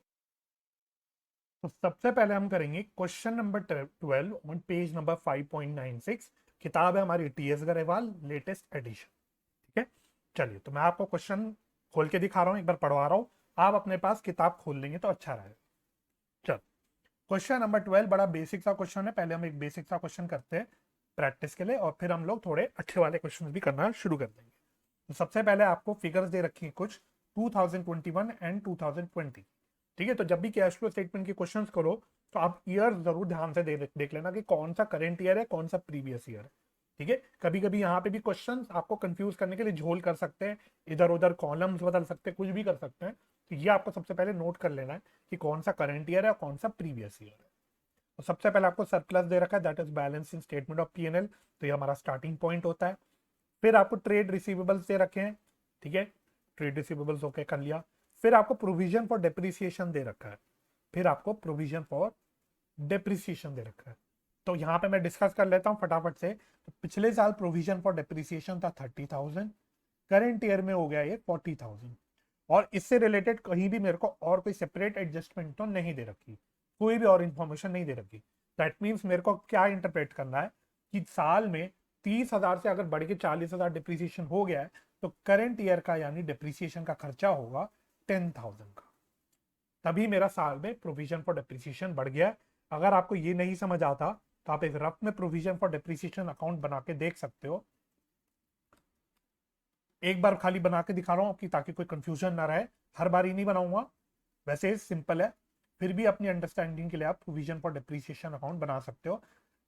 तो सबसे पहले हम करेंगे question number 12 on page number 5.96। किताब है हमारी टीएस गरेवाल लेटेस्ट एडिशन। ठीक है, चलिए तो मैं आपको क्वेश्चन खोल के दिखा रहा हूँ, एक बार पढ़वा रहा हूँ, आप अपने पास किताब खोल लेंगे तो अच्छा रहेगा। चल, क्वेश्चन नंबर 12 बड़ा बेसिक सा क्वेश्चन है। पहले हम एक बेसिक सा क्वेश्चन करते हैं प्रैक्टिस के लिए, और फिर हम लोग थोड़े अच्छे वाले क्वेश्चन भी करना शुरू कर देंगे। तो सबसे पहले आपको फिगर्स दे रखी है कुछ 2021 एंड 2020। ठीक है, तो जब भी कैश फ्लो स्टेटमेंट के क्वेश्चंस करो तो आप ईयर जरूर ध्यान से देख लेना कि कौन सा करंट ईयर है, कौन सा प्रीवियस ईयर है। ठीक है, कभी कभी यहाँ पे भी क्वेश्चंस आपको कंफ्यूज करने के लिए झोल कर सकते हैं, इधर उधर कॉलम्स बदल सकते हैं, कुछ भी कर सकते हैं। तो ये आपको सबसे पहले नोट कर लेना है कि कौन सा करंट ईयर है और कौन सा प्रीवियस ईयर है। तो सबसे पहले आपको सरप्लस दे रखा है, that is balance in statement of PNL. तो ये हमारा स्टार्टिंग पॉइंट होता है। फिर आपको ट्रेड रिसीवेबल्स दे रखे हैं। ठीक है, ट्रेड रिसीवेबल्स ओके कर लिया। फिर आपको प्रोविजन फॉर डेप्रिसिएशन दे रखा है। फिर आपको प्रोविजन फॉर डेप्रिसिएशन दे रखा है। तो यहाँ पे मैं डिस्कस कर लेता हूँ फटाफट से। तो पिछले साल प्रोविजन फॉर डेप्रिसिएशन था 30,000, करंट ईयर में हो गया ये 40,000। और इससे रिलेटेड कहीं भी मेरे को और कोई सेपरेट एडजस्टमेंट तो नहीं दे रखी, कोई भी और इंफॉर्मेशन नहीं दे रखी। दैट मीन्स मेरे को क्या इंटरप्रेट करना है कि साल में 30,000 से अगर बढ़ के 40,000 डिप्रिसिएशन हो गया है तो करंट ईयर का यानी डिप्रिसिएशन का खर्चा होगा 10,000 का। तभी मेरा साल में प्रोविजन फॉर डिप्रिसिएशन बढ़ गया है। अगर आपको ये नहीं समझ आता तो आप एक रफ में प्रोविजन फॉर डिप्रिसिएशन अकाउंट बना के देख सकते हो। एक बार खाली बना के दिखा रहा हूँ आपकी, ताकि कोई कंफ्यूजन ना रहे। हर बार ही नहीं बनाऊंगा, वैसे सिंपल है, फिर भी अपनी अंडरस्टैंडिंग के लिए आप प्रोविजन फॉर डिप्रिसिएशन अकाउंट बना सकते हो।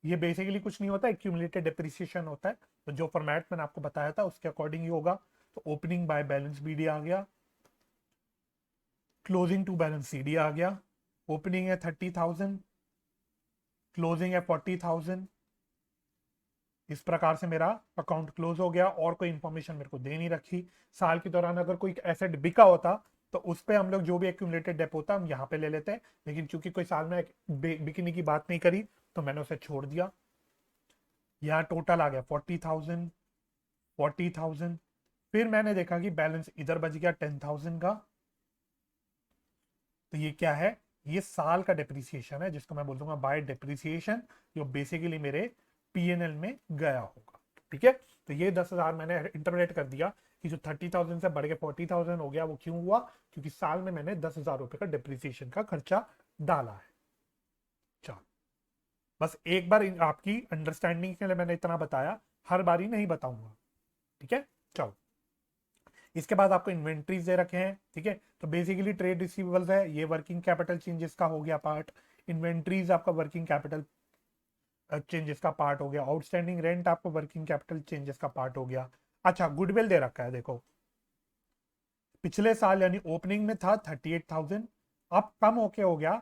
ये बेसिकली कुछ नहीं होता, एक्यूमुलेटेड डिप्रिसिएशन होता है। तो जो फॉर्मेट मैंने आपको बताया था उसके अकॉर्डिंग ही होगा। तो ओपनिंग बाय बैलेंस बीडी आ गया, क्लोजिंग टू बैलेंस सीडी आ गया। ओपनिंग है 30,000, क्लोजिंग है 40,000। इस प्रकार से मेरा अकाउंट क्लोज हो गया, और कोई इंफॉर्मेशन मेरे को दे नहीं रखी। साल के दौरान अगर कोई एसेट बिका होता तो उस पर हम लोग जो भी एक्यूमुलेटेड डेप होता हम यहाँ पे ले लेते हैं, लेकिन चूंकि कोई साल में बिकने की बात नहीं करी तो मैंने उसे छोड़ दिया। यहाँ टोटल आ गया 40,000, 40,000। फिर मैंने देखा कि बैलेंस इधर बच गया 10,000 का। तो ये क्या है, ये साल का डिप्रिसिएशन है, जिसको मैं बोल दूंगा बाय डिप्रिसिएशन, जो बेसिकली मेरे पीएनएल में गया होगा। ठीक है, तो ये 10,000 मैंने इंटरप्रेट कर दिया कि जो 30,000 से बढ़ के 40,000 हो गया वो क्यों हुआ, क्योंकि साल में मैंने 10,000 रुपए का डिप्रिसिएशन का खर्चा डाला है। चलो, बस एक बार आपकी अंडरस्टैंडिंग के लिए मैंने इतना बताया, हर बार ही नहीं बताऊंगा। ठीक है, चलो, इसके बाद आपको इन्वेंट्रीज दे रखे हैं। ठीक है, तो बेसिकली ट्रेड रिसीवेबल्स है, ये वर्किंग कैपिटल चेंजेस का हो गया पार्ट। इन्वेंट्रीज आपका वर्किंग कैपिटल चेंजेस का पार्ट हो गया। आउटस्टैंडिंग रेंट आपको वर्किंग कैपिटल चेंजेस का पार्ट हो गया। अच्छा, गुडविल दे रखा है, देखो पिछले साल यानी ओपनिंग में था 38,000, अब कम होके हो गया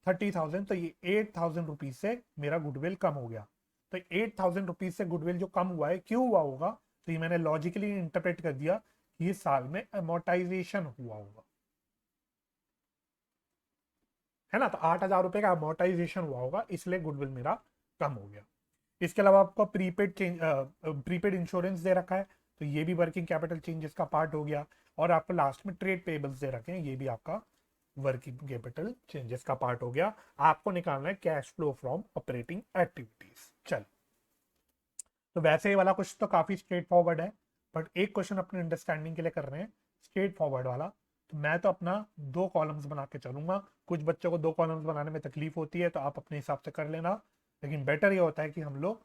30,000। तो ये 8,000 रुपीज से मेरा गुडविल कम हो गया। तो 8,000 रुपीज से गुडविल जो कम हुआ है, क्यों हुआ होगा, तो ये मैंने लॉजिकली इंटरप्रेट कर दिया कि ये साल में अमोर्टाइजेशन हुआ होगा, है ना। तो 8,000 रुपए का अमोर्टाइजेशन हुआ होगा, इसलिए गुडविल मेरा कम हो गया। इसके अलावा आपको प्रीपेड इंश्योरेंस दे रखा है, तो ये भी वर्किंग कैपिटल चेंजेस का पार्ट हो गया। और आपको लास्ट में ट्रेड पेबल्स दे रखे हैं, ये भी आपका वर्किंग कैपिटल चेंजेस का पार्ट हो गया। आपको निकालना है cash flow from operating activities. चल, तो वैसे ये वाला क्वेश्चन तो काफी स्ट्रेट फॉरवर्ड है, बट एक क्वेश्चन अपने अंडरस्टैंडिंग के लिए कर रहे हैं स्ट्रेट फॉरवर्ड वाला। तो मैं तो अपना 2 कॉलम्स बना के चलूंगा। कुछ बच्चों को 2 कॉलम्स बनाने में तकलीफ होती है, तो आप अपने हिसाब से कर लेना, लेकिन बेटर ये होता है कि हम लोग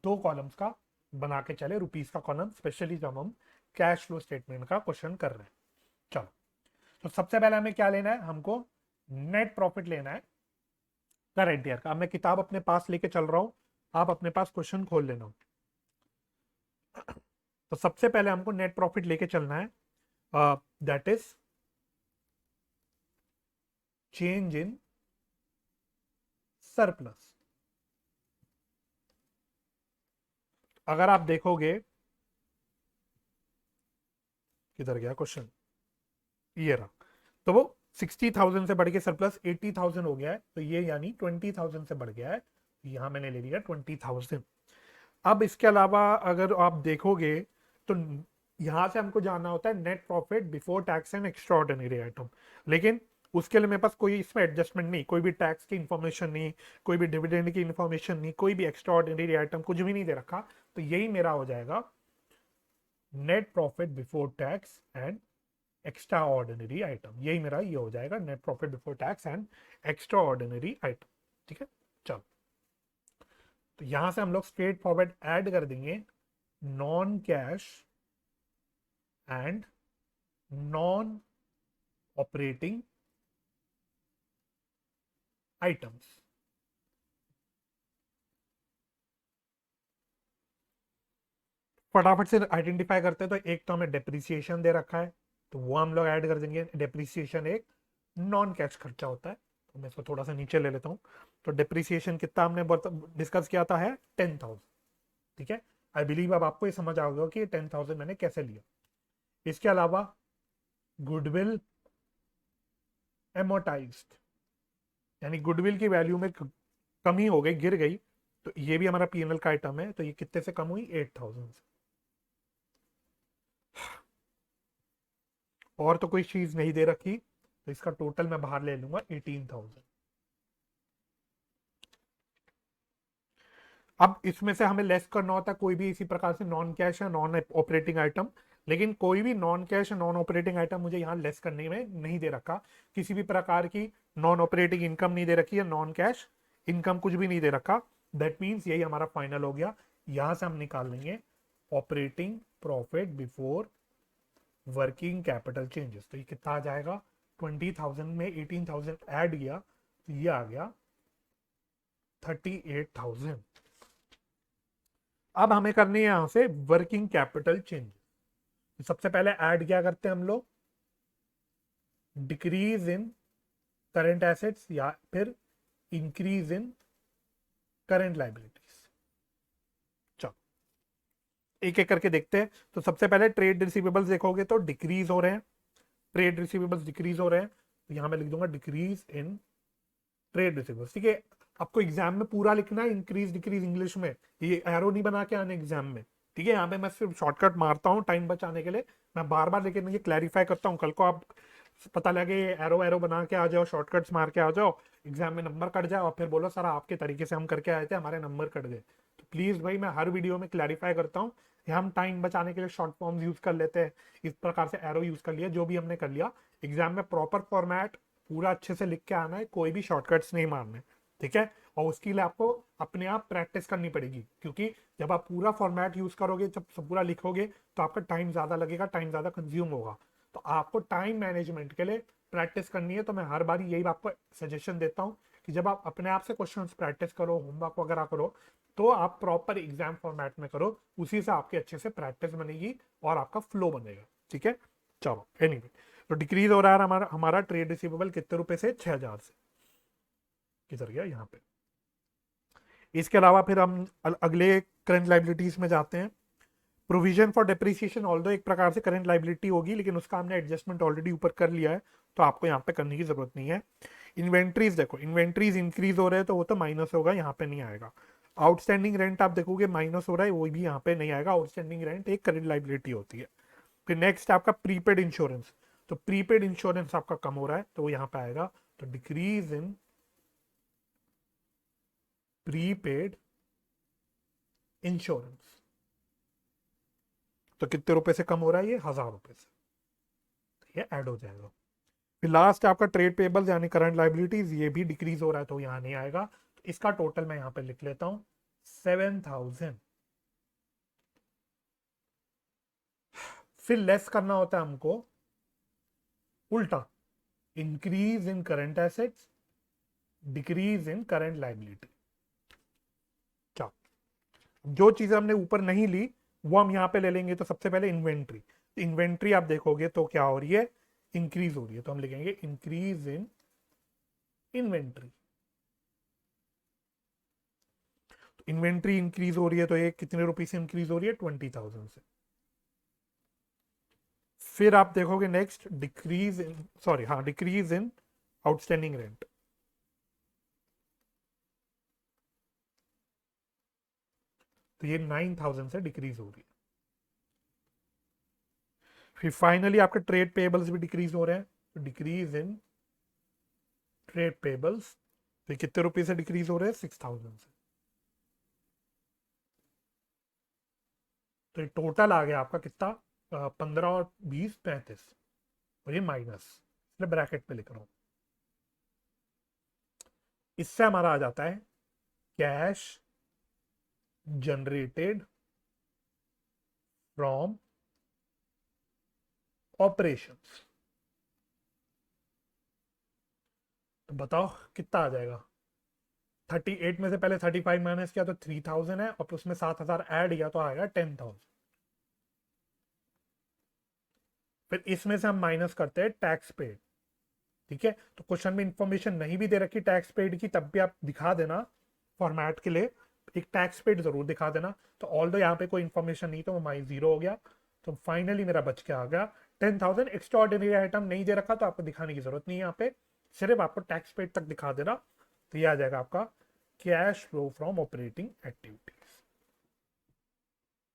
2 कॉलम्स का बना के चले, रुपीज का कॉलम, स्पेशली जब हम कैश फ्लो स्टेटमेंट का क्वेश्चन कर रहे हैं। चलो, तो सबसे पहले हमें क्या लेना है, हमको नेट प्रॉफिट लेना है करंट ईयर का। अब मैं किताब अपने पास लेके चल रहा हूं, आप अपने पास क्वेश्चन खोल लेना। तो सबसे पहले हमको नेट प्रॉफिट लेके चलना है, that is, change in surplus. अगर आप देखोगे, किधर गया क्वेश्चन, ये रहा, तो वो 60,000 से बढ़ के सरप्लस 80,000 हो गया है, तो ये यानी 20,000 से बढ़ गया है, यहां मैंने ले लिया 20,000। अब इसके अलावा अगर आप देखोगे तो यहां से हमको जानना होता है net profit before tax and extra ordinary item, लेकिन उसके लिए मेरे पास कोई इसमें एडजस्टमेंट नहीं, कोई भी टैक्स की इंफॉर्मेशन नहीं, कोई भी डिविडेंड की इंफॉर्मेशन नहीं, कोई भी एक्स्ट्रा ऑर्डिनरी आइटम कुछ भी नहीं दे रखा, तो यही मेरा हो जाएगा net profit before tax and extra ordinary item. यही मेरा ये हो जाएगा net profit before tax and extra ordinary item. ठीक है, चलो, तो यहां से हम लोग स्ट्रेट फॉरवर्ड ऐड कर देंगे non cash and non operating items. फटाफट से आइडेंटिफाई करते हैं, तो एक तो हमें डेप्रिसिएशन दे रखा है, तो वो हम लोग ऐड कर देंगे। डेप्रिसिएशन एक नॉन कैश खर्चा होता है, तो मैं इसको थोड़ा सा नीचे ले लेता हूँ। तो डेप्रिसिएशन कितना हमने डिस्कस किया था, है 10,000। ठीक है, आई बिलीव अब आपको ये समझ आ गया कि 10,000 मैंने कैसे लिया। इसके अलावा गुडविल एमोटाइज्ड, यानी गुडविल की वैल्यू में कमी हो गई, गिर गई, तो ये भी हमारा पीएनएल का आइटम है, तो ये कितने से कम हुई, 8,000 से। और तो कोई चीज नहीं दे रखी, तो इसका टोटल मैं बाहर ले लूंगा 18,000। अब इसमें से हमें लेस करना होता है कोई भी इसी प्रकार से नॉन कैश या नॉन ऑपरेटिंग आइटम, लेकिन कोई भी नॉन कैश या नॉन ऑपरेटिंग आइटम मुझे यहाँ लेस करने में नहीं दे रखा। किसी भी प्रकार की नॉन ऑपरेटिंग इनकम नहीं दे रखी है, नॉन कैश इनकम कुछ भी नहीं दे रखा। दैट मीन्स यही हमारा फाइनल हो गया। यहां से हम निकाल लेंगे operating profit before working capital changes. तो ये कितना आ जाएगा, 20,000 में 18,000 ऐड किया, तो ये आ गया 38,000। अब हमें करनी है यहां से वर्किंग कैपिटल चेंज। सबसे पहले ऐड क्या करते हैं हम लोग, डिक्रीज इन करंट एसेट्स या फिर इंक्रीज इन करंट लाइबिलिटीज। चलो एक एक करके देखते हैं। तो सबसे पहले ट्रेड रिसीवेबल्स देखोगे तो डिक्रीज हो रहे हैं, ट्रेड रिसीवेबल्स डिक्रीज हो रहे हैं, तो यहां मैं लिख दूंगा डिक्रीज इन ट्रेड रिसीवेबल्स। ठीक है, आपको एग्जाम में पूरा लिखना है इंक्रीज डिक्रीज इंग्लिश में, ये एरो नहीं बना के आने एग्जाम में। ठीक है, यहाँ पे मैं सिर्फ शॉर्टकट मारता हूँ टाइम बचाने के लिए, मैं बार बार लेकिन ये क्लैरिफाई करता हूँ, कल को आप पता लगे एरो एरो बना के आ जाओ, शॉर्टकट्स मार के आ जाओ, एग्जाम में नंबर कट जाए और फिर बोलो सर आपके तरीके से हम करके आए थे, हमारे नंबर कट गए। तो प्लीज भाई मैं हर वीडियो में क्लैरिफाई करता हूँ, हम टाइम बचाने के लिए शॉर्ट फॉर्म्स यूज कर लेते हैं, इस प्रकार से एरो यूज कर लिया, जो भी हमने कर लिया। एग्जाम में प्रॉपर फॉर्मेट पूरा अच्छे से लिख के आना है, कोई भी शॉर्टकट्स नहीं मारने। ठीक है, और उसके लिए आपको अपने आप प्रैक्टिस करनी पड़ेगी, क्योंकि जब आप पूरा फॉर्मेट यूज करोगे, जब सब पूरा लिखोगे, तो आपका टाइम ज्यादा लगेगा, टाइम ज्यादा कंज्यूम होगा। तो आपको टाइम मैनेजमेंट के लिए प्रैक्टिस करनी है। तो मैं हर बार यही आपको सजेशन देता हूँ कि जब आप अपने आप से क्वेश्चंस प्रैक्टिस करो, होमवर्क वगैरह करो, तो आप प्रॉपर एग्जाम फॉर्मेट में करो, उसी से आपकी अच्छे से प्रैक्टिस बनेगी और आपका फ्लो बनेगा। ठीक है, चलो एनीवे, तो डिक्रीज हो रहा है हमारा हमारा ट्रेड रिसीवेबल कितने रुपए से, 6,000 से। किधर गया, यहाँ पे। इसके अलावा फिर हम अगले करंट लाइबिलिटीज में जाते हैं। प्रोविजन फॉर डेप्रिसिएशन ऑल्दो एक प्रकार से करंट लाइबिलिटी होगी, लेकिन उसका हमने एडजस्टमेंट ऑलरेडी ऊपर कर लिया है, तो आपको यहाँ पे करने की जरूरत नहीं है। इन्वेंट्रीज देखो, इन्वेंट्रीज इंक्रीज हो रहे हैं तो वो तो माइनस होगा, यहाँ पे नहीं आएगा। आउटस्टैंडिंग रेंट आप देखोगे माइनस हो रहा है, वो भी यहाँ पे नहीं आएगा। आउटस्टैंडिंग रेंट एक करंट लाइबिलिटी होती है। फिर नेक्स्ट आपका प्रीपेड इंश्योरेंस, तो प्रीपेड इंश्योरेंस आपका कम हो रहा है, तो वो यहाँ पे आएगा। तो डिक्रीज इन प्रीपेड इंश्योरेंस, तो कितने रुपए से कम हो रहा है, ये 1,000 रुपए से, तो ये ऐड हो जाएगा। फिर लास्ट आपका ट्रेड पेबल्स यानी करंट लाइबिलिटीज, ये भी डिक्रीज हो रहा है, तो यहाँ नहीं आएगा। तो इसका टोटल मैं यहाँ पे लिख लेता हूँ 7,000। फिर लेस करना होता है हमको उल्टा, increase in current assets, decrease in current liability. क्या, जो चीजें हमने ऊपर नहीं ली वो हम यहाँ पे ले लेंगे। तो सबसे पहले इन्वेंट्री, इन्वेंट्री आप देखोगे तो क्या हो रही है, इंक्रीज हो रही है, तो हम लिखेंगे इंक्रीज इन इन्वेंट्री। तो इन्वेंट्री इंक्रीज हो रही है तो ये कितने रुपए से इंक्रीज हो रही है? 20,000 से। फिर आप देखोगे नेक्स्ट डिक्रीज इन, सॉरी हाँ, डिक्रीज इन आउटस्टैंडिंग रेंट। तो ये 9,000 से डिक्रीज हो रही है। फिर फाइनली आपके ट्रेड पेबल्स भी डिक्रीज हो रहे हैं, तो डिक्रीज इन ट्रेड पेबल्स, तो ये कितने रुपए से डिक्रीज हो रहे हैं? 6,000 से। तो ये टोटल आ गया आपका कितना? 15 और 20 35, और ये माइनस, इसलिए ब्रैकेट पे लिख रहा हूं। इससे हमारा आ जाता है कैश जनरेटेड फ्रॉम ऑपरेशंस। तो बताओ कितना आ जाएगा? 38 में से पहले 35 माइनस किया तो 3,000 है, और उसमें 7,000 ऐड किया तो आएगा 10,000। फिर इसमें से हम माइनस करते हैं टैक्स पेड। ठीक है, तो क्वेश्चन में इंफॉर्मेशन नहीं भी दे रखी टैक्स पेड की, तब भी आप दिखा देना फॉर्मेट के लिए, एक टैक्स पेड जरूर दिखा देना। तो ऑल दो यहाँ पे कोई इंफॉर्मेशन नहीं तो वो माइनस 0 हो गया। तो फाइनली मेरा बच के आ गया 10,000। एक्स्ट्रा ऑर्डिनरी आइटम नहीं दे रखा तो आपको दिखाने की जरूरत नहीं है, यहाँ पे सिर्फ आपको टैक्स पेड तक दिखा देना, तो ये आ जाएगा आपका cash flow from operating activities.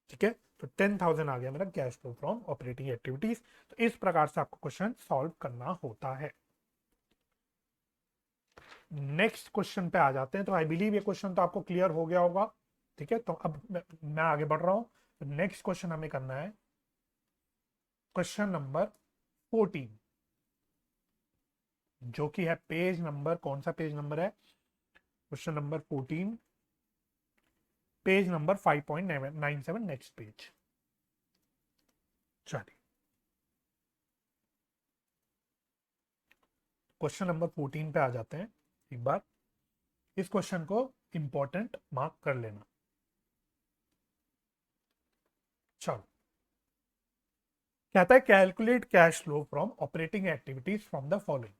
ठीक है, तो 10,000 आ गया मेरा cash flow from operating activities. तो इस प्रकार से आपको क्वेश्चन सॉल्व करना होता है। नेक्स्ट क्वेश्चन पे आ जाते हैं। तो आई बिलीव ये क्वेश्चन तो आपको क्लियर हो गया होगा। ठीक है, तो अब मैं आगे बढ़ रहा हूं। नेक्स्ट क्वेश्चन हमें करना है क्वेश्चन नंबर 14, जो कि है पेज नंबर, कौन सा पेज नंबर है? Question number 14, page number 5.97, next page. चलिए, क्वेश्चन नंबर 14 पे आ जाते हैं। एक बार इस क्वेश्चन को इंपॉर्टेंट मार्क कर लेना। चलो, कहता है calculate cash flow from operating activities from the following.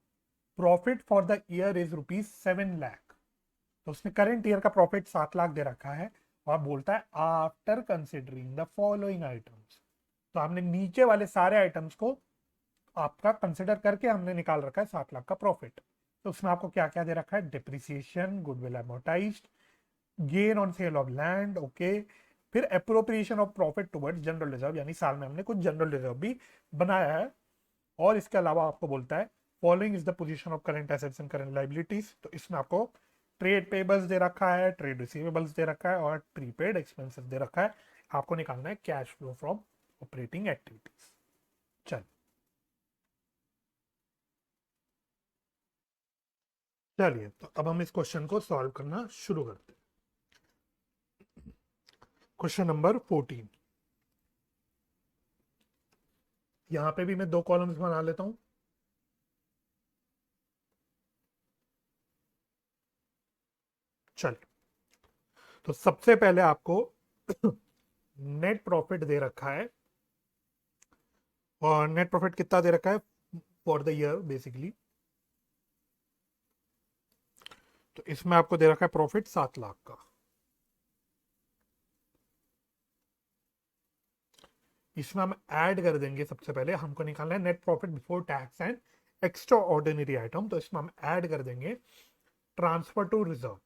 Profit for the year is ₹7 lakh. तो उसने करंट ईयर का प्रॉफिट 7 लाख दे रखा है, और बोलता है after considering the following items. तो हमने नीचे वाले सारे आइटम्स को आपका कंसिडर करके हमने निकाल रखा है 7 लाख का प्रॉफिट। तो उसमें आपको क्या क्या दे रखा है? Depreciation, goodwill amortised, gain on sale of land, okay. फिर appropriation of profit towards general reserve, यानी साल में हमने कुछ जनरल रिजर्व भी बनाया है। और इसके अलावा आपको बोलता है following is the position of current assets and current liabilities. तो इसमें आपको ट्रेड पेबल्स दे रखा है, ट्रेड रिसीवेबल्स दे रखा है, और प्रीपेड एक्सपेंसेस दे रखा है। आपको निकालना है cash flow from operating activities. चल चलिए, तो अब हम इस क्वेश्चन को सॉल्व करना शुरू करते हैं। क्वेश्चन नंबर 14, यहां पे भी मैं 2 कॉलम्स बना लेता हूं। चलिए, तो सबसे पहले आपको नेट प्रॉफिट दे रखा है, और नेट प्रॉफिट कितना दे रखा है फॉर द ईयर बेसिकली। तो इसमें आपको दे रखा है प्रॉफिट 7 लाख का। इसमें हम ऐड कर देंगे, सबसे पहले हमको निकालना है net profit before tax and extra ordinary item. तो इसमें हम ऐड कर देंगे transfer to reserve,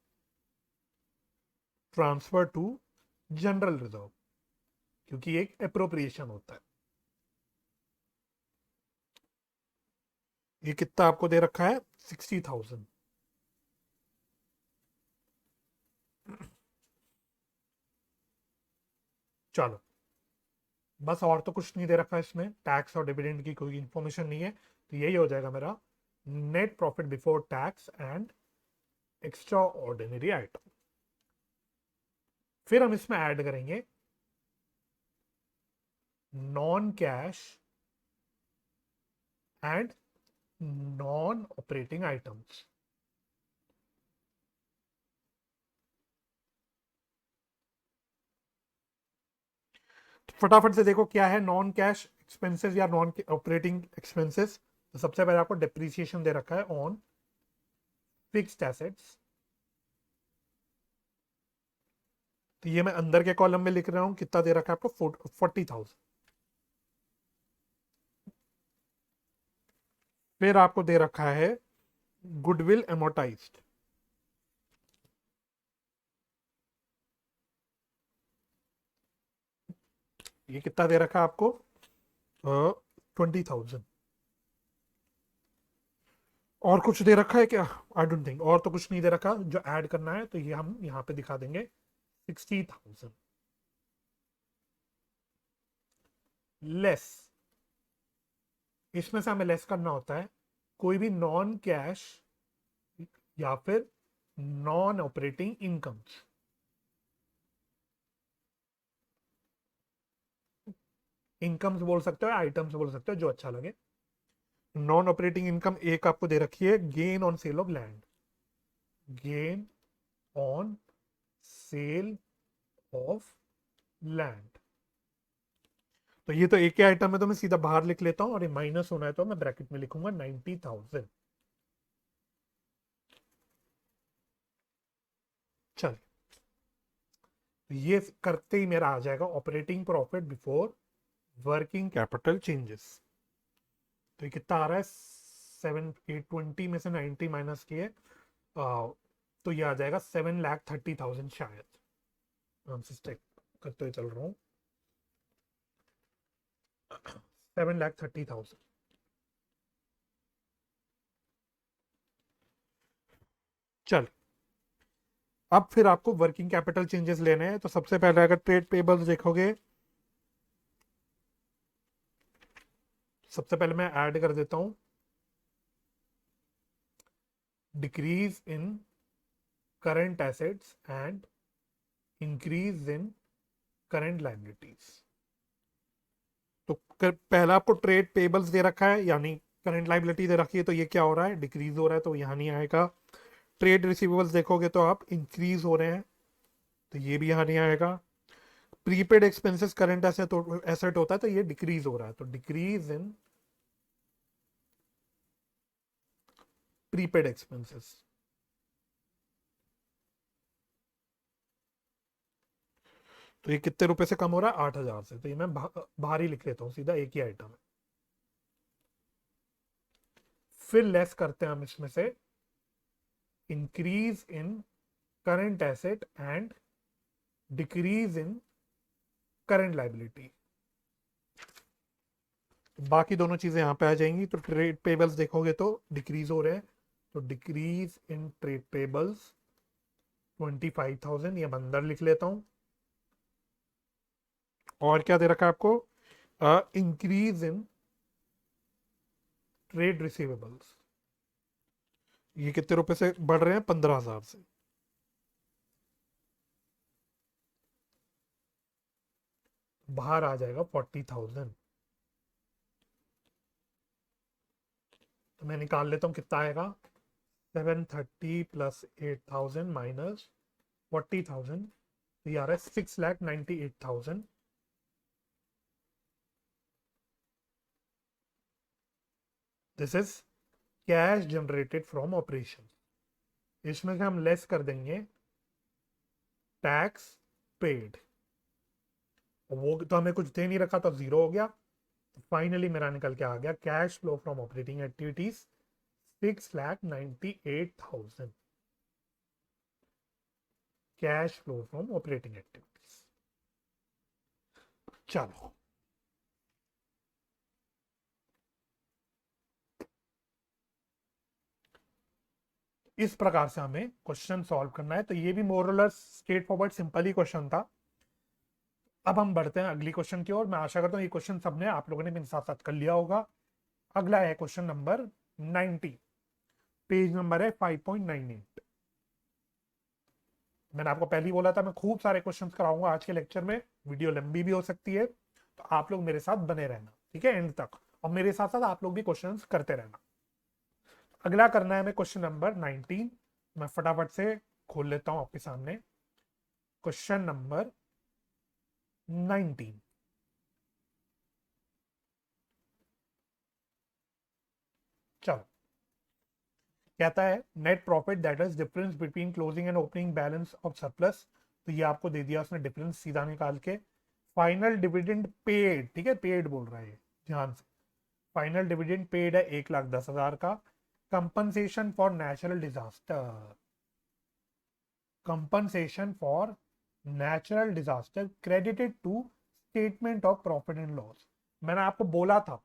transfer to general reserve, क्योंकि एक अप्रोप्रिएशन होता है। ये कितना आपको दे रखा है? 60,000। चलो, बस और तो कुछ नहीं दे रखा है इसमें, टैक्स और डिविडेंड की कोई इंफॉर्मेशन नहीं है। तो यही हो जाएगा मेरा net profit before tax and extra ordinary item. फिर हम इसमें ऐड करेंगे non cash and non operating items. तो फटाफट से देखो क्या है नॉन कैश एक्सपेंसेस या नॉन ऑपरेटिंग एक्सपेंसेस। तो सबसे पहले आपको डिप्रिसिएशन दे रखा है ऑन फिक्स्ड एसेट्स, तो ये मैं अंदर के कॉलम में लिख रहा हूं, कितना दे रखा है आपको 40,000। फिर आपको दे रखा है गुडविल एमोटाइज्ड, ये कितना दे रखा है आपको 20,000। और कुछ दे रखा है क्या? आई डोंट थिंक, और तो कुछ नहीं दे रखा जो ऐड करना है, तो ये हम यहाँ पे दिखा देंगे 60,000 लेस। इसमें से हमें लेस करना होता है कोई भी नॉन कैश या फिर नॉन ऑपरेटिंग इनकम। इनकम्स बोल सकते हो, आइटम्स बोल सकते हो, जो अच्छा लगे। नॉन ऑपरेटिंग इनकम एक आपको दे रखी है, gain on sale of land, gain on sale of land. तो ये तो एक ही आइटम है, तो मैं सीधा बाहर लिख लेता हूं, और ये माइनस होना है तो मैं ब्रैकेट में लिखूंगा 90,000। चल, ये करते ही मेरा आ जाएगा operating profit before working capital changes. तो ये कितना आ रहा है, 7,820 में से 90 माइनस किए, तो ये आ जाएगा 7,30,000 शायद। आंसर चेक करते हुए चल रहा हूँ, 7,30,000। चल, अब फिर आपको वर्किंग कैपिटल चेंजेस लेने हैं। तो सबसे पहले अगर ट्रेड पेबल्स देखोगे, सबसे पहले मैं ऐड कर देता हूं decrease in current assets and increase in current liabilities. तो पहला आपको ट्रेड पेबल्स दे रखा है, यानी करंट लायबिलिटी दे रखी है, तो ये क्या हो रहा है, डिक्रीज हो रहा है, तो यहाँ नहीं आएगा। ट्रेड रिसीवेबल्स देखोगे तो आप इंक्रीज हो रहे हैं, तो ये भी यहाँ नहीं आएगा। प्रीपेड एक्सपेंसेस करंट एसेट होता है, तो ये डिक्रीज हो रहा है, तो डिक्रीज इन प्रीपेड एक्सपेंसेस। तो ये कितने रुपए से कम हो रहा है, 8,000 से, तो ये मैं बाहर ही लिख लेता हूँ सीधा, एक ही आइटम है। फिर लेस करते हैं हम इसमें से increase in current asset and decrease in current liability. बाकी दोनों चीजें यहां पे आ जाएंगी। तो ट्रेड पेबल्स देखोगे तो डिक्रीज हो रहे हैं, तो डिक्रीज इन ट्रेड पेबल्स 25,000, ये मैं अंदर लिख लेता हूं। और क्या दे रखा है आपको, इंक्रीज इन ट्रेड रिसीवेबल्स, ये कितने रुपए से बढ़ रहे हैं, 15,000 से। बाहर आ जाएगा 40,000। तो मैं निकाल लेता हूं कितना आएगा, 730 प्लस 8,000 माइनस 40,000, तो ये आ रहा है 6,98,000। This is cash generated from operation. इसमें से हम लेस कर देंगे टैक्स पेड, वो तो हमें कुछ दे नहीं रखा, तो जीरो हो गया। तो फाइनली मेरा निकल के आ गया cash flow from operating activities 6,98,000, cash flow from operating activities. चलो, इस प्रकार से हमें क्वेश्चन सॉल्व करना है। तो ये भी मोरलेस स्ट्रेट फॉरवर्ड सिंपल ही क्वेश्चन था। अब हम बढ़ते हैं अगली क्वेश्चन की ओर। मैं आशा करता हूँ ये क्वेश्चन सबने आप लोगों ने मेरे साथ साथ कर लिया होगा। अगला है क्वेश्चन नंबर 90, पेज नंबर है 5.98। मैंने आपको पहले ही बोला था मैं खूब सारे क्वेश्चंस कराऊंगा आज के लेक्चर में, वीडियो लंबी भी हो सकती है, तो आप लोग मेरे साथ बने रहना, ठीक है, एंड तक, और मेरे साथ साथ आप लोग भी क्वेश्चंस करते रहना। अगला करना है हमें क्वेश्चन नंबर 19। मैं फटाफट से खोल लेता हूं आपके सामने क्वेश्चन नंबर 19। चलो, कहता है net profit that is difference between closing and opening balance of surplus, तो ये आपको दे दिया उसने डिफरेंस सीधा निकाल के। फाइनल डिविडेंड पेड, ठीक है पेड बोल रहा है ये, ध्यान से, फाइनल डिविडेंड पेड है 1,10,000 का। Compensation for natural disaster, compensation for natural disaster credited to statement of profit and loss. मैंने आपको बोला था,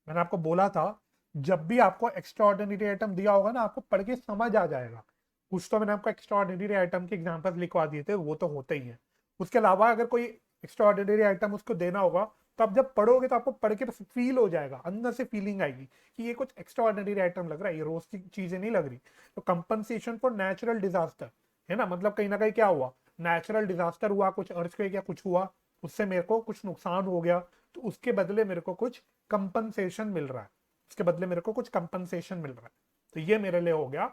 मैंने आपको बोला था जब भी आपको एक्स्ट्रा ऑर्डिनरी आइटम दिया होगा ना, आपको पढ़ के समझ आ जाएगा। कुछ तो मैंने आपको एक्स्ट्रा ऑर्डिनरी आइटम के एग्जांपल्स लिखवा दिए थे, वो तो होते ही हैं। उसके अलावा अगर कोई एक्स्ट्रा ऑर्डिनरी आइटम उसको देना होगा, तो आप जब पढ़ोगे तो आपको पढ़ के फील हो जाएगा, अंदर से फीलिंग आएगी कि ये कुछ एक्स्ट्रा ऑर्डिनरी आइटम लग रहा है, ये रोज की चीजें नहीं लग रही। तो कंपनसेशन फॉर नेचुरल डिजास्टर है ना, मतलब कहीं ना कहीं क्या हुआ, नेचुरल डिजास्टर हुआ, कुछ अर्थक्वेक या कुछ हुआ, उससे मेरे को कुछ नुकसान हो गया, तो उसके बदले मेरे को कुछ कंपनसेशन मिल रहा है, उसके बदले मेरे को कुछ कंपनसेशन मिल रहा है। तो ये मेरे लिए हो गया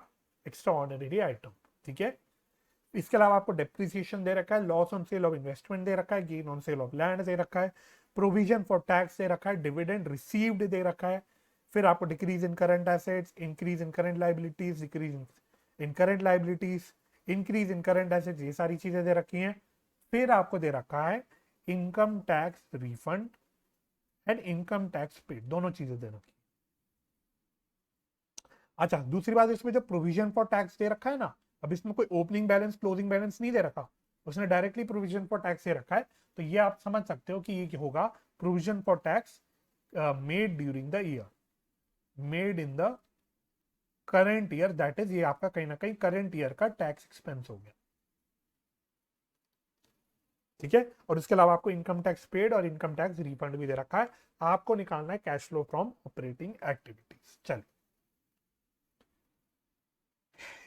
एक्स्ट्रा ऑर्डिनरी आइटम, ठीक है। इसके अलावा आपको डेप्रिसिएशन दे रखा है, loss on sale of investment दे रखा है, gain on sale of land दे रखा है, प्रोविजन फॉर टैक्स दे रखा है, डिविडेंड रिसीव्ड दे रखा है, फिर आपको decrease in current assets, increase in current liabilities, decrease in current liabilities, increase in current assets, ये सारी चीजें दे रखी हैं। फिर आपको दे रखा है income tax refund and income tax paid, दोनों चीजें दे रखी। अच्छा, दूसरी बात, इसमें जो प्रोविजन फॉर टैक्स दे रखा है ना, अब इसमें कोई ओपनिंग बैलेंस क्लोजिंग बैलेंस नहीं दे रखा, उसने डायरेक्टली प्रोविजन फॉर टैक्स दे रखा है। तो ये आप समझ सकते हो कि ये क्या होगा, provision for tax made during the year, made in the current year, that is ये आपका कहीं ना कहीं करंट ईयर का टैक्स एक्सपेंस हो गया, ठीक है। और इसके अलावा आपको इनकम टैक्स पेड और इनकम टैक्स रिफंड भी दे रखा है। आपको निकालना है cash flow from operating activities. चलिए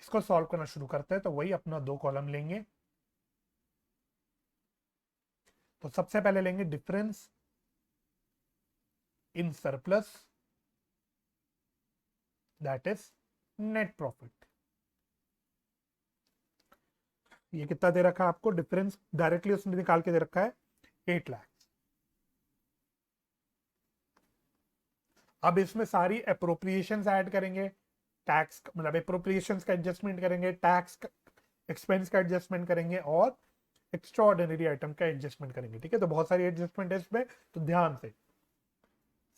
इसको सॉल्व करना शुरू करते हैं। तो वही अपना दो कॉलम लेंगे। तो सबसे पहले लेंगे difference in surplus, that is net profit. ये कितना दे रखा है आपको, डिफरेंस डायरेक्टली उसने निकाल के दे रखा है 8 लाख। अब इसमें सारी अप्रोप्रिएशंस ऐड करेंगे, टैक्स मतलब अप्रोप्रिएशंस का एडजस्टमेंट करेंगे, टैक्स एक्सपेंस का एडजस्टमेंट करेंगे, और एक्स्ट्रा ऑर्डिनरी आइटम का एडजस्टमेंट करेंगे, ठीक है। तो बहुत सारी एडजस्टमेंट है इसमें, तो ध्यान से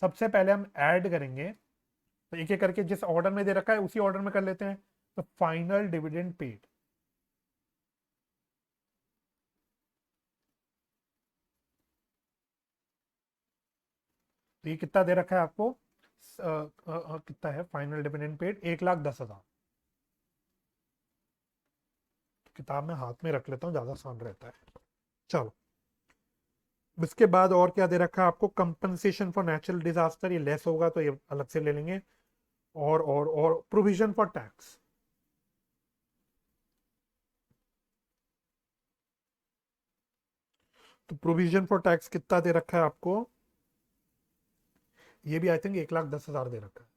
सबसे पहले हम ऐड करेंगे। तो एक एक करके जिस ऑर्डर में दे रखा है उसी ऑर्डर में कर लेते हैं। तो फाइनल डिविडेंड पेड, तो ये कितना दे रखा है आपको, कितना है फाइनल डिविडेंड पेड, 1,10,000। तो किताब में हाथ में रख लेता हूँ, ज्यादा आसान रहता है। चलो, इसके बाद और क्या दे रखा है आपको, कंपनसेशन फॉर नेचुरल डिजास्टर, ये लेस होगा तो ये अलग से ले लेंगे। और प्रोविजन फॉर टैक्स, तो प्रोविजन फॉर टैक्स कितना दे रखा है आपको, ये भी आई थिंक 1,10,000 दे रखा है।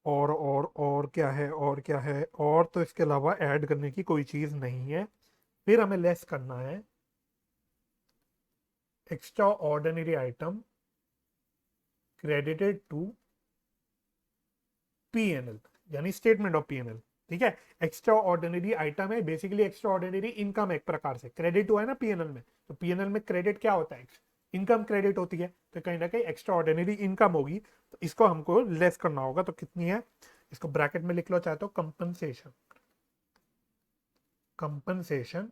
और क्या है, और क्या है, और तो इसके अलावा ऐड करने की कोई चीज नहीं है। फिर हमें लेस करना है extra ordinary item credited to PNL, यानी स्टेटमेंट ऑफ पीएनएल, ठीक है। एक्स्ट्रा ऑर्डिनरी आइटम है, बेसिकली एक्स्ट्रा ऑर्डिनरी इनकम एक प्रकार से, क्रेडिट हुआ है ना पीएनएल में, तो पीएनएल में क्रेडिट क्या होता है, इनकम क्रेडिट होती है, तो कहीं ना कहीं एक्स्ट्रा ऑर्डिनरी इनकम होगी, तो इसको हमको लेस करना होगा। तो कितनी है, इसको ब्रैकेट में लिख लो चाहे तो, कंपनसेशन, कंपनसेशन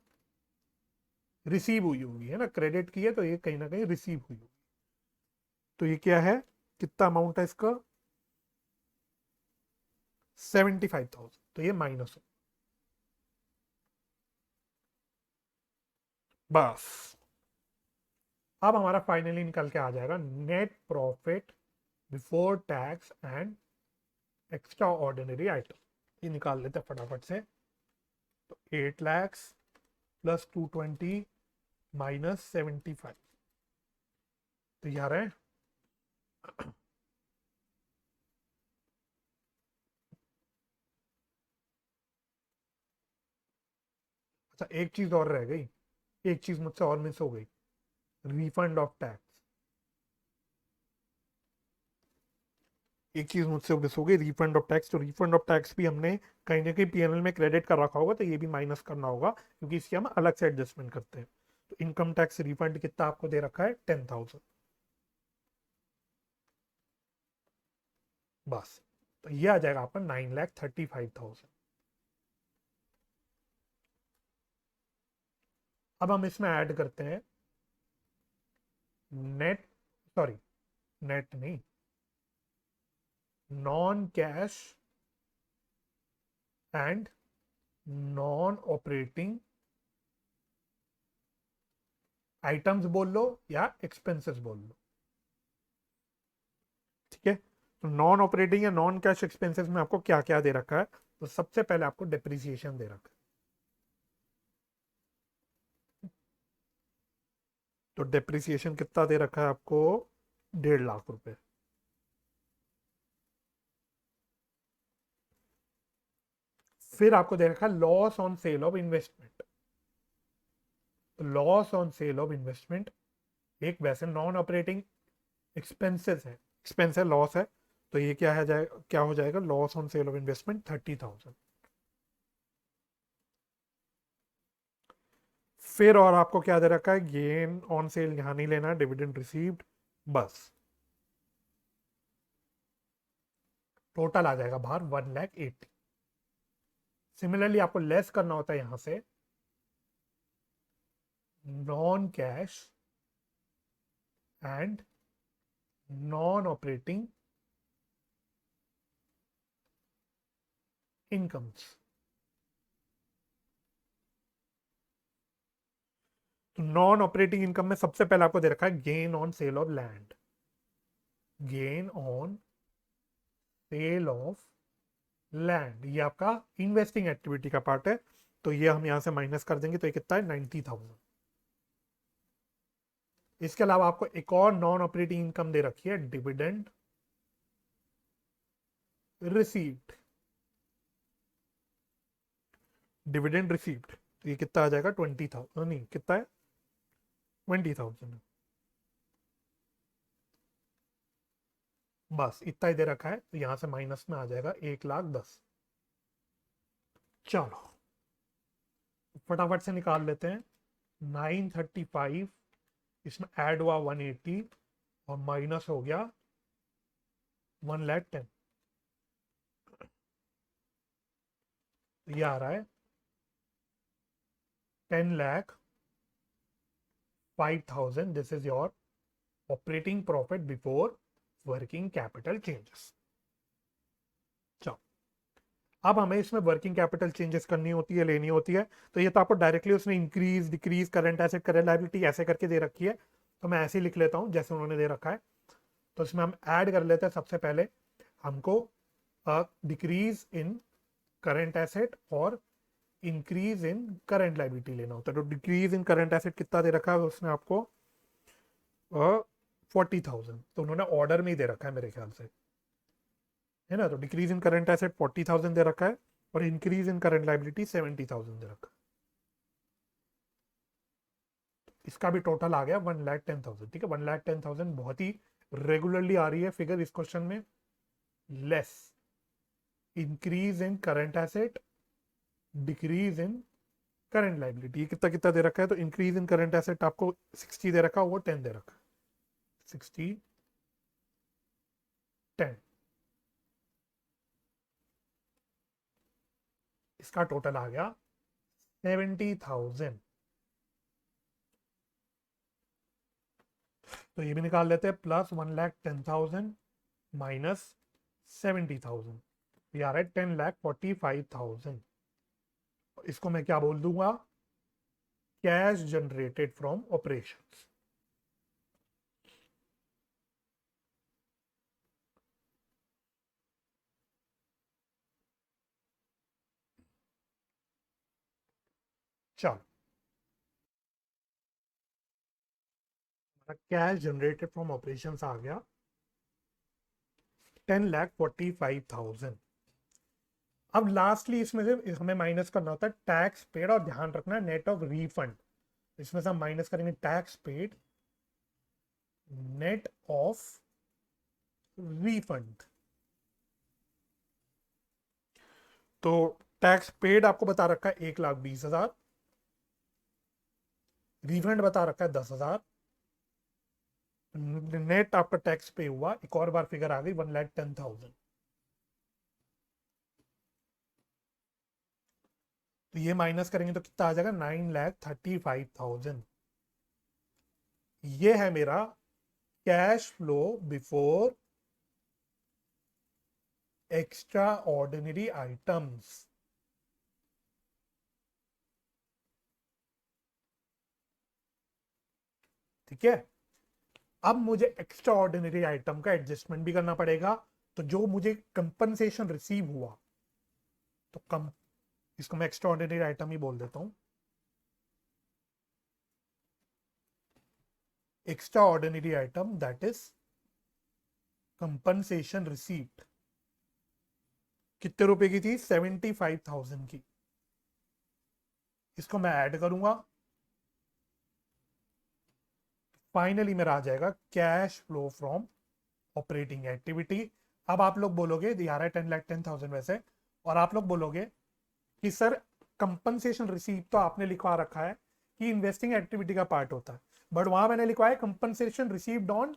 रिसीव हुई होगी, है ना, क्रेडिट की है तो ये कहीं ना कहीं रिसीव हुई होगी। तो ये क्या है, कितना अमाउंट है इसका, 75,000, तो ये माइनस हो, बस। अब हमारा फाइनली निकल के आ जाएगा net profit before tax and extra ordinary item. ये निकाल लेते हैं फटाफट से। तो 8 lakhs प्लस 220 माइनस 75, तो ये आ रहा है। अच्छा, एक चीज और रह गई, एक चीज मुझसे और मिस हो गई, रिफंड ऑफ टैक्स। एक चीज मुझसे मिस हो गई, रिफंड ऑफ टैक्स। तो रिफंड ऑफ टैक्स भी हमने कहीं ना कहीं पीएनएल में क्रेडिट कर रखा होगा, तो ये भी माइनस करना होगा, क्योंकि इसकी हम अलग से एडजस्टमेंट करते हैं। तो इनकम टैक्स रिफंड कितना आपको दे रखा है, 10,000। बस, तो ये आ जाएगा आपका 9,35,000। अब हम इसमें ऐड करते हैं नेट, सॉरी नेट नहीं, non cash and non operating items बोल लो या एक्सपेंसेस बोल लो, ठीक है। तो नॉन ऑपरेटिंग या नॉन कैश एक्सपेंसेस में आपको क्या क्या दे रखा है, तो सबसे पहले आपको डेप्रिसिएशन दे रखा है। तो डेप्रिसिएशन कितना दे रखा है आपको, 1.5 लाख रुपए। फिर आपको दे रखा है loss on sale of investment. तो loss on sale of investment एक वैसे नॉन ऑपरेटिंग एक्सपेंसेस है, एक्सपेंस है, लॉस है। तो ये क्या है, क्या हो जाएगा, loss on sale of investment 30,000। फिर और आपको क्या दे रखा है, गेन ऑन सेल यहां नहीं लेना, डिविडेंड रिसीव्ड, बस। टोटल आ जाएगा बाहर 1,80,000। सिमिलरली आपको लेस करना होता है यहां से non cash and non operating incomes. तो नॉन ऑपरेटिंग इनकम में सबसे पहले आपको दे रखा है gain on sale of land, gain on sale of land, ये आपका इन्वेस्टिंग एक्टिविटी का पार्ट है। तो ये हम यहां से माइनस कर देंगे, तो ये कितना है, 90,000। इसके अलावा आपको एक और नॉन ऑपरेटिंग इनकम दे रखी है, डिविडेंड रिसीव्ड, डिविडेंड रिसीव्ड। तो ये कितना आ जाएगा, 20,000, नहीं कितना है, 20,000। बस इतना ही दे रखा है, तो यहां से माइनस में आ जाएगा 1,10,000। चलो फटाफट से निकाल लेते हैं। 935 इसमें ऐड हुआ 180 और माइनस हो गया 1,10,000। ये आ रहा है 10,05,000। This is your operating profit before working capital changes. चलो अब हमें इसमें वर्किंग कैपिटल चेंजेस करनी होती है, लेनी होती है। तो ये तो आपको डायरेक्टली उसने increase decrease current asset current liability ऐसे करके दे रखी है, तो मैं ऐसे ही लिख लेता हूं जैसे उन्होंने दे रखा है। तो इसमें हम ऐड कर लेते हैं, सबसे पहले हमको डिक्रीज इन करंट एसेट और इंक्रीज इन करंट लायबिलिटी लेना होता है। तो डिक्रीज इन करंट एसेट कितना दे रखा है उसने आपको, 40,000। तो उन्होंने ऑर्डर में ही दे रखा है मेरे ख्याल से, है ना। तो डिक्रीज इन करंट एसेट 40,000 दे रखा है और इंक्रीज इन करंट लायबिलिटी 70,000 दे रखा है। इसका भी टोटल आ गया 1,10,000। ठीक है, 1,10,000 बहुत ही रेगुलरली आ रही है फिगर इस क्वेश्चन में। Less increase in current asset, decrease in current liability, कितना कितना दे रखा है। तो इंक्रीज इन करंट एसेट आपको 60 दे रखा है, वो 10 दे रखा है, 60 10। इसका टोटल आ गया 70,000। तो ये भी निकाल लेते हैं, प्लस 1,10,000 माइनस 70,000, ये आ रहा है 10,45,000। इसको मैं क्या बोल दूंगा, कैश जनरेटेड फ्रॉम ऑपरेशंस। चलो कैश जनरेटेड फ्रॉम ऑपरेशंस आ गया 10,45,000। अब लास्टली इसमें से हमें माइनस करना होता है टैक्स पेड, और ध्यान रखना नेट ऑफ रीफंड। इसमें से हम माइनस करेंगे tax paid net of refund. तो टैक्स पेड आपको बता रखा है 1,20,000, रिफंड बता रखा है 10,000, नेट आपका टैक्स पे हुआ, एक और बार फिगर आ गई 1,10,000। तो ये माइनस करेंगे तो कितना आ जाएगा 9,35,000। ये है मेरा cash flow before extra ordinary items. ठीक है, अब मुझे एक्स्ट्रा ऑर्डिनरी आइटम का एडजस्टमेंट भी करना पड़ेगा। तो जो मुझे कंपनसेशन रिसीव हुआ, तो कम इसको मैं एक्स्ट्रा ऑर्डिनरी आइटम ही बोल देता हूं। Extra ordinary item that is compensation received, कितने रुपए की थी 75,000 की। इसको मैं ऐड करूंगा, फाइनली मेरा आ जाएगा cash flow from operating activity. अब आप लोग बोलोगे यार है 10,10,000 वैसे, और आप लोग बोलोगे कि सर कंपनसेशन रिसीव तो आपने लिखवा रखा है कि इन्वेस्टिंग एक्टिविटी का पार्ट होता है, बट वहां मैंने लिखवा है compensation received on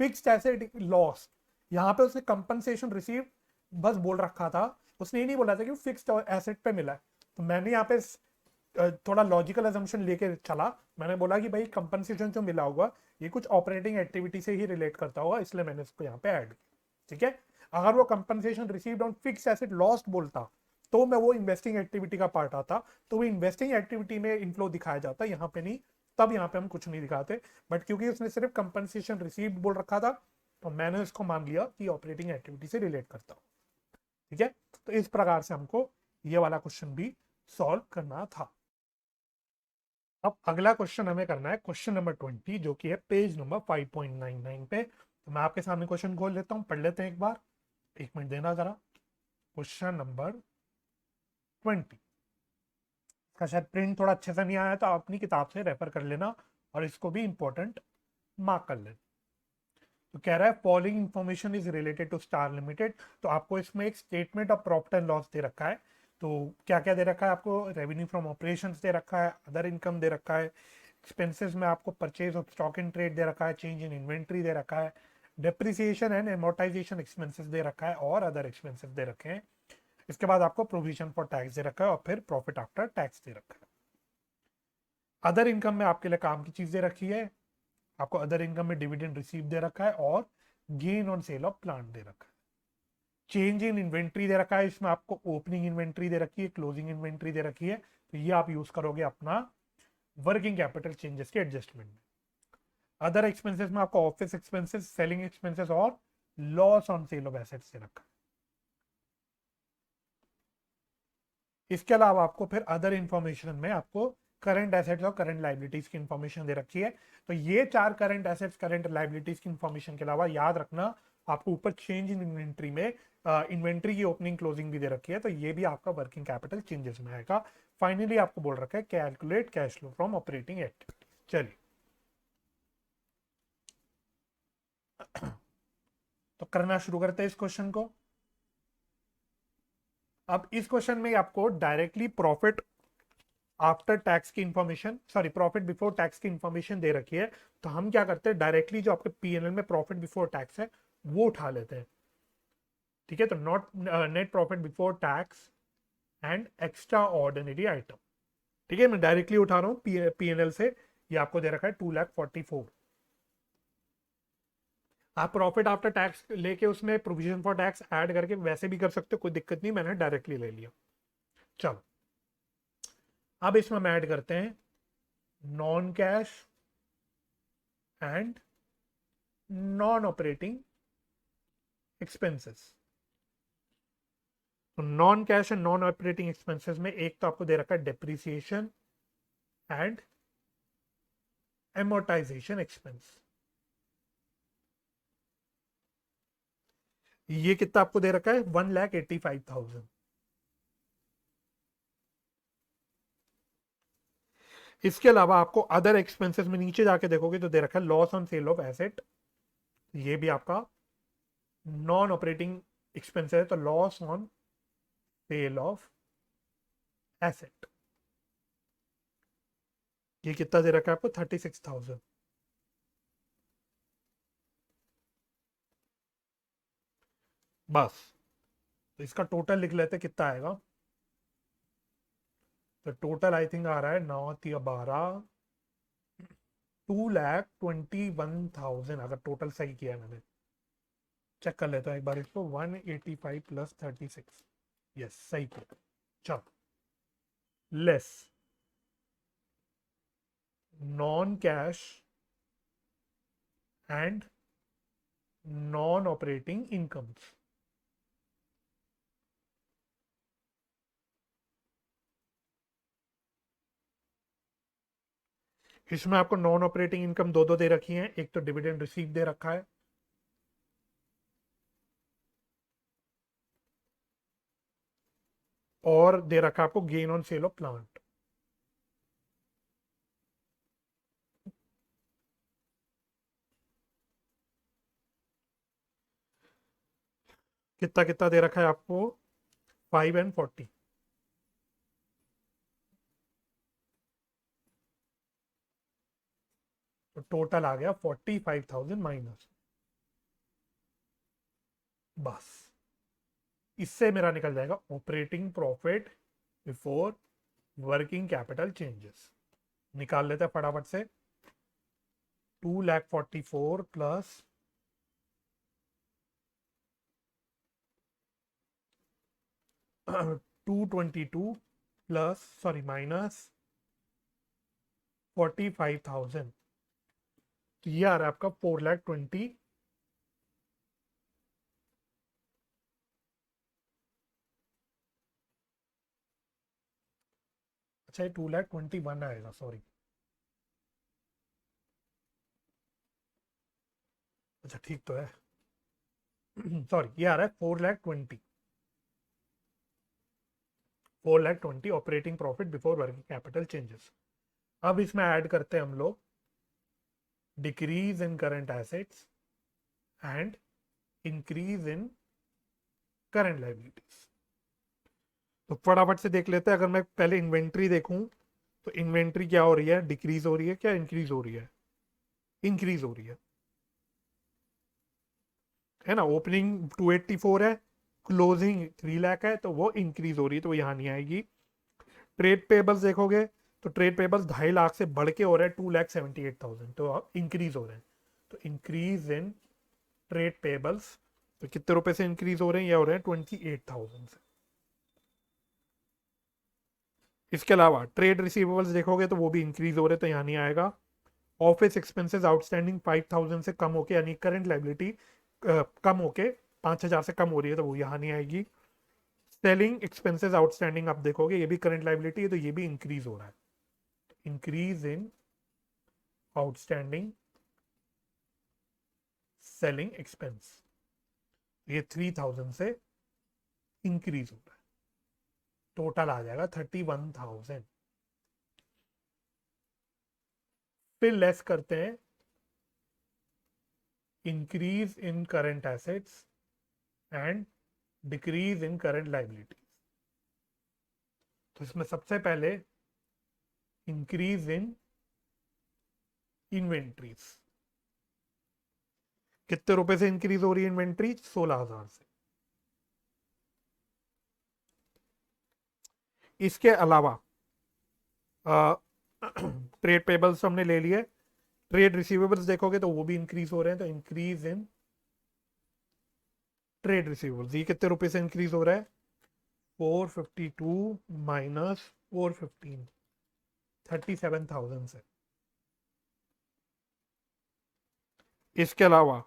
fixed asset loss. यहाँ पे उसने कंपनसेशन रिसीव बस बोल रखा था, उसने ये नहीं बोला था कि फिक्स्ड एसेट पे मिला है। तो मैंने यहाँ पे थोड़ा लॉजिकल अजम्पशन लेके चला, मैंने बोला कि भाई कंपनसेशन जो मिला होगा ये कुछ ऑपरेटिंग एक्टिविटी से ही रिलेट करता होगा, इसलिए मैंने इसको यहाँ पे ऐड किया। ठीक है, अगर वो compensation received on fixed asset lost बोलता तो मैं वो इन्वेस्टिंग एक्टिविटी का पार्ट आता, तो वो इन्वेस्टिंग एक्टिविटी में इनफ्लो दिखाया जाता, यहाँ पे नहीं। तब यहाँ पे हम कुछ नहीं दिखाते, बट क्योंकि उसने सिर्फ कंपनसेशन रिसीव्ड बोल रखा था तो मैंने इसको मान लिया कि ऑपरेटिंग एक्टिविटी से रिलेट करता हूँ। ठीक है, तो इस प्रकार से हमको ये वाला क्वेश्चन भी सॉल्व करना था। अब अगला क्वेश्चन हमें करना है क्वेश्चन नंबर 20, जो कि है पेज नंबर 5.99 पे। तो मैं आपके सामने क्वेश्चन खोल लेता हूँ, पढ़ लेते हैं एक बार, एक मिनट देना जरा। क्वेश्चन नंबर 20 का शायद प्रिंट थोड़ा अच्छे से नहीं आया, तो आप अपनी किताब से रेफर कर लेना और इसको भी इंपॉर्टेंट मार्क कर लेना। तो कह रहा है following information is related to star limited. तो आपको इसमें एक statement of profit and loss दे रखा है। तो क्या क्या दे रखा है आपको, रेवेन्यू फ्रॉम ऑपरेशंस दे रखा है, अदर इनकम दे रखा है, एक्सपेंसेस में आपको purchase of stock in trade दे रखा है, चेंज इन इन्वेंट्री दे रखा है, डेप्रिसिएशन एंड एमोर्टाइजेशन एक्सपेंसेस दे रखा है, और अदर एक्सपेंसेस दे रखे हैं। इसके बाद आपको प्रोविजन फॉर टैक्स दे रखा है, और फिर प्रॉफिट आफ्टर टैक्स दे रखा है। अदर इनकम में आपके लिए काम की चीज दे रखी है, आपको अदर इनकम में डिविडेंड रिसीव दे रखा है, और gain on sale of plant दे रखा है। चेंज इन इन्वेंट्री दे रखा है, इसमें आपको ओपनिंग इन्वेंट्री दे रखी है, क्लोजिंग इन्वेंट्री दे रखी है। तो ये आप यूज करोगे अपना वर्किंग कैपिटल चेंजेस के एडजस्टमेंट में। अदर एक्सपेंसेस में आपको ऑफिस एक्सपेंसेस, सेलिंग एक्सपेंसेस और loss on sale of assets दे रखा है। इसके अलावा आपको फिर अदर इंफॉर्मेशन में आपको करंट एसेट्स और करंट लाइबिलिटीज की इंफॉर्मेशन दे रखी है। तो ये चार करंट एसेट्स करंट लाइबिलिटीज की इंफॉर्मेशन के अलावा याद रखना आपको ऊपर चेंज इन इन्वेंट्री में इन्वेंट्री की ओपनिंग क्लोजिंग भी दे रखी है, तो ये भी आपका वर्किंग कैपिटल चेंजेस में आएगा। फाइनली आपको बोल रखा है calculate cash flow from operating activity. चलिए तो करना शुरू करते हैं इस क्वेश्चन को। अब इस क्वेश्चन में आपको डायरेक्टली प्रॉफिट आफ्टर टैक्स की information, sorry profit before tax की इंफॉर्मेशन दे रखी है। तो हम क्या करते हैं, डायरेक्टली जो आपके पीएनएल में प्रॉफिट बिफोर टैक्स है वो उठा लेते हैं। ठीक है, तो not net profit before tax and extra ordinary item. ठीक है, मैं डायरेक्टली उठा रहा हूँ पीएनएल से। ये आपको दे रखा है 2,44,000। आप प्रॉफिट आफ्टर टैक्स लेके उसमें प्रोविजन फॉर टैक्स ऐड करके वैसे भी कर सकते हो, कोई दिक्कत नहीं, मैंने डायरेक्टली ले लिया। चलो अब इसमें हम ऐड करते हैं non cash and non operating expenses. तो non cash and non operating expenses में एक तो आपको दे रखा है डेप्रिसिएशन एंड एमोर्टाइजेशन एक्सपेंस। ये कितना आपको दे रखा है 1,85,000। इसके अलावा आपको अदर एक्सपेंसेस में नीचे जाके देखोगे तो दे रखा है loss on sale of asset, ये भी आपका नॉन ऑपरेटिंग एक्सपेंस है, तो loss on sale of asset ये कितना दे रखा है आपको 36,000। बस, तो इसका टोटल लिख लेते कितना आएगा। तो टोटल आई थिंक आ रहा है 9 या 12, 2,21,000 अगर टोटल सही किया है मैंने। चेक कर लेता हूँ एक बार इसको, 185 प्लस 36, यस सही किया। चलो, less non cash and non operating incomes. इसमें आपको नॉन ऑपरेटिंग इनकम दो दो दे रखी है, एक तो डिविडेंड रिसीव दे रखा है, और दे रखा है आपको gain on sale of plant. कितना कितना दे रखा है आपको, 5 and 40। तो टोटल आ गया 45,000 माइनस। बस, इससे मेरा निकल जाएगा operating profit before working capital changes. निकाल लेते हैं फटाफट से। 2,44,000 प्लस 222 प्लस सॉरी माइनस 45,000, तो ये आ रहा है आपका 4,20,000। अच्छा, ये 2,21,000 आएगा, सॉरी। अच्छा ठीक तो है। सॉरी, ये आ रहा है 4,20,000। 4,20,000 operating profit before working capital changes. अब इसमें ऐड करते हैं हम लोग decrease in current assets and increase in current liabilities. तो फटाफट से देख लेते हैं। अगर मैं पहले इन्वेंट्री देखूं तो इन्वेंट्री क्या हो रही है, डिक्रीज हो रही है क्या इंक्रीज हो रही है, इंक्रीज हो रही है ना। ओपनिंग 284 है, क्लोजिंग 3 लाख है, तो वो इंक्रीज हो रही है, तो वो यहाँ नहीं आएगी। ट्रेड पेबल्स देखोगे तो ट्रेड पेबल्स 2.5 लाख से बढ़ के हो रहे हैं 2,78,000, तो इंक्रीज हो रहे हैं। तो इंक्रीज इन ट्रेड पेबल्स, तो कितने रुपए से इंक्रीज हो रहे हैं, ये हो रहे हैं 28,000 से। इसके अलावा ट्रेड रिसीवेबल्स देखोगे तो वो भी इंक्रीज हो रहे हैं, तो यहाँ नहीं आएगा। ऑफिस एक्सपेंसेस आउटस्टैंडिंग 5,000 से कम होके, यानी करंट लाइबिलिटी कम होके 5,000 से कम हो रही है, तो वो यहाँ नहीं आएगी। सेलिंग एक्सपेंसेस आउटस्टैंडिंग आप देखोगे, ये भी करंट लाइबिलिटी है, तो ये भी इंक्रीज हो रहा है। Increase in outstanding selling expense, ये 3,000 से इंक्रीज हो रहा है, टोटल आ जाएगा 31,000। फिर लेस करते हैं increase in current assets and decrease in current liabilities. तो इसमें सबसे पहले इंक्रीज इन इन्वेंट्रीज, कितने रुपए से इंक्रीज हो रही है इन्वेंट्री, 16,000 से। इसके अलावा ट्रेड पेबल्स हमने ले लिए। ट्रेड रिसीवेबल्स देखोगे तो वो भी इंक्रीज हो रहे हैं, तो इंक्रीज इन ट्रेड रिसीवेबल्स, ये कितने रुपए से इंक्रीज हो रहा है, 452 माइनस 415, 37,000 से। इसके अलावा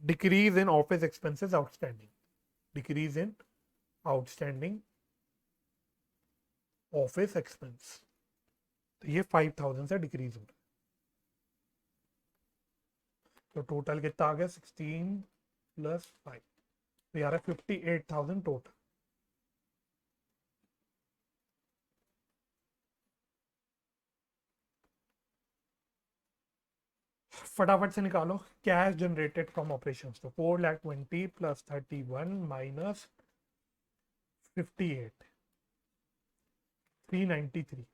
decrease in office expenses outstanding, decrease in outstanding office expense, तो ये 5,000 से डिक्रीज हो रहा है। तो टोटल कितना आ गया, 16 प्लस 5, तो यार 58,000 टोटल। फटाफट से निकालो कैश जनरेटेड फ्रॉम ऑपरेशंस। तो 4,20,000 plus 31 minus 58, 393।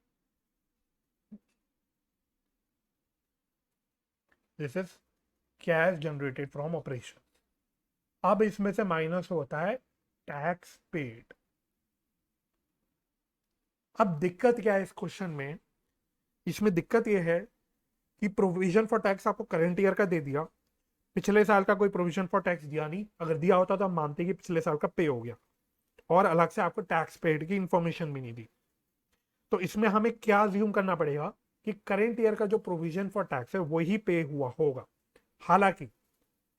This is cash generated from operation. अब इसमें से माइनस होता है टैक्स पेड। अब दिक्कत क्या है इस क्वेश्चन में, इसमें दिक्कत यह है कि प्रोविजन फॉर टैक्स आपको करंट ईयर का दे दिया, पिछले साल का कोई प्रोविजन फॉर टैक्स दिया नहीं। अगर दिया होता तो हम मानते कि पिछले साल का पे हो गया, और अलग से आपको टैक्स पेड की इंफॉर्मेशन भी नहीं दी। तो इसमें हमें क्या ज्यूम करना पड़ेगा कि करंट ईयर का जो प्रोविजन फॉर टैक्स है वही पे हुआ होगा। हालांकि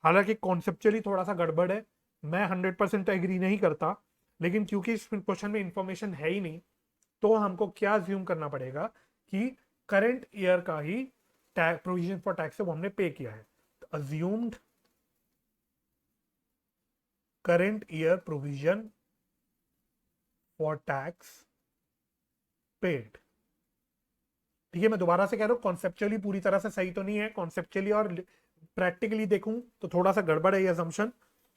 हालांकि कॉन्सेप्चुअली थोड़ा सा गड़बड़ है, मैं 100% तो एग्री नहीं करता, लेकिन क्योंकि इस क्वेश्चन में इंफॉर्मेशन है ही नहीं, तो हमको क्या ज्यूम करना पड़ेगा कि करंट ईयर का ही प्रोविजन फॉर टैक्स है वो हमने पे किया है। तो assumed current year provision for tax paid. ठीक है, मैं दोबारा से कह रहा हूं, कॉन्सेप्चुअली पूरी तरह से सही तो नहीं है, कॉन्सेप्चुअली और प्रैक्टिकली देखूं तो थोड़ा सा गड़बड़ है ये असम्पशन,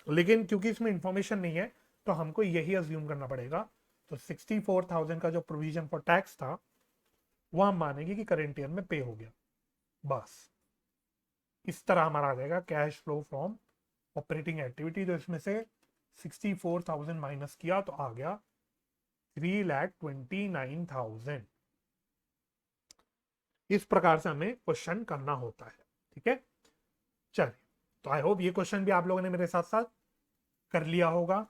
लेकिन क्योंकि इसमें इंफॉर्मेशन नहीं है तो हमको यही अज्यूम करना पड़ेगा। तो 64,000 का जो प्रोविजन फॉर टैक्स था वो हम मानेंगे कि करेंट ईयर में पे हो गया। बस इस तरह हमारा आ जाएगा cash flow from operating activity. तो इसमें से 64,000 माइनस किया तो आ गया 3,29,000। इस प्रकार से हमें क्वेश्चन करना होता है। ठीक है, चलिए, तो आई होप ये क्वेश्चन भी आप लोगों ने मेरे साथ साथ कर लिया होगा।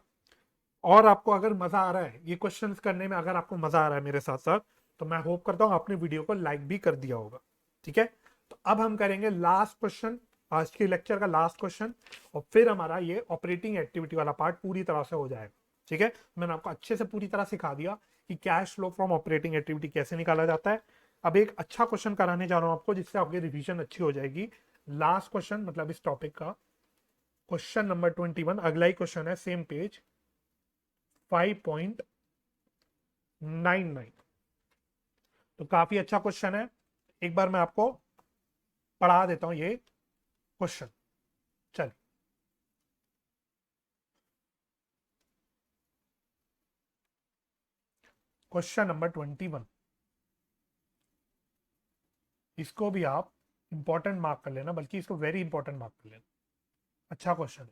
और आपको अगर मजा आ रहा है ये क्वेश्चंस करने में, अगर आपको मजा आ रहा है मेरे साथ साथ, तो मैं होप करता हूं आपने वीडियो को लाइक भी कर दिया होगा। ठीक है, तो अब हम करेंगे लास्ट क्वेश्चन, आज के लेक्चर का लास्ट क्वेश्चन, और फिर हमारा ये ऑपरेटिंग एक्टिविटी वाला पार्ट पूरी तरह से हो जाएगा। ठीक है, मैंने आपको अच्छे से पूरी तरह सिखा दिया कि cash flow from operating activity कैसे निकाला जाता है। अब एक अच्छा क्वेश्चन कराने जा रहा हूं आपको, जिससे आपकी रिविजन अच्छी हो जाएगी। लास्ट क्वेश्चन मतलब इस टॉपिक का क्वेश्चन नंबर 21, अगला ही क्वेश्चन है, सेम पेज 5.99। तो काफी अच्छा क्वेश्चन है, एक बार मैं आपको पढ़ा देता हूं ये क्वेश्चन। चल, क्वेश्चन नंबर 21, इसको भी आप इंपॉर्टेंट मार्क कर लेना, बल्कि इसको वेरी इंपॉर्टेंट मार्क कर लेना। अच्छा क्वेश्चन है।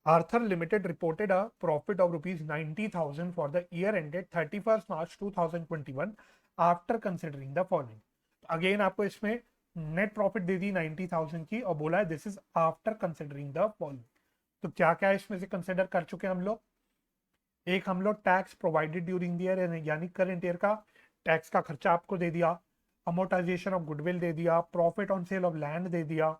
Arthur limited reported a profit of ₹90,000 for the year ended 31 March 2021 after considering the following. Again आपको इसमें नेट प्रॉफिट दे दी 90,000 की, और बोला है this is after considering the following. तो क्या क्या इसमें से कंसिडर कर चुके हैं हम लोग? एक, हम लोग tax provided during the year, यानी करंट ईयर का टैक्स का खर्चा आपको दे दिया, अमोर्टाइजेशन ऑफ गुडविल दे दिया, profit on sale of land दे दिया,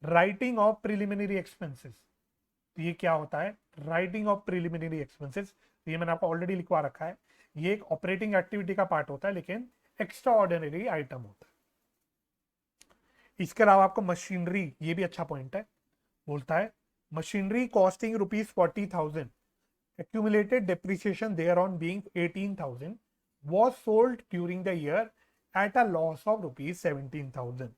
राइटिंग ऑफ प्रिलिमिनरी एक्सपेंसेस। तो ये क्या होता है? Writing of preliminary expenses. तो ये मैंने आपको ऑलरेडी लिखवा रखा है, ये एक ऑपरेटिंग एक्टिविटी का पार्ट होता है, लेकिन एक्स्ट्रा ऑर्डिनरी आइटम होता है। इसके अलावा आपको मशीनरी, ये भी अच्छा पॉइंट है, बोलता है machinery costing ₹40,000, accumulated depreciation thereon being 18,000 was sold during the year at a loss of ₹17,000।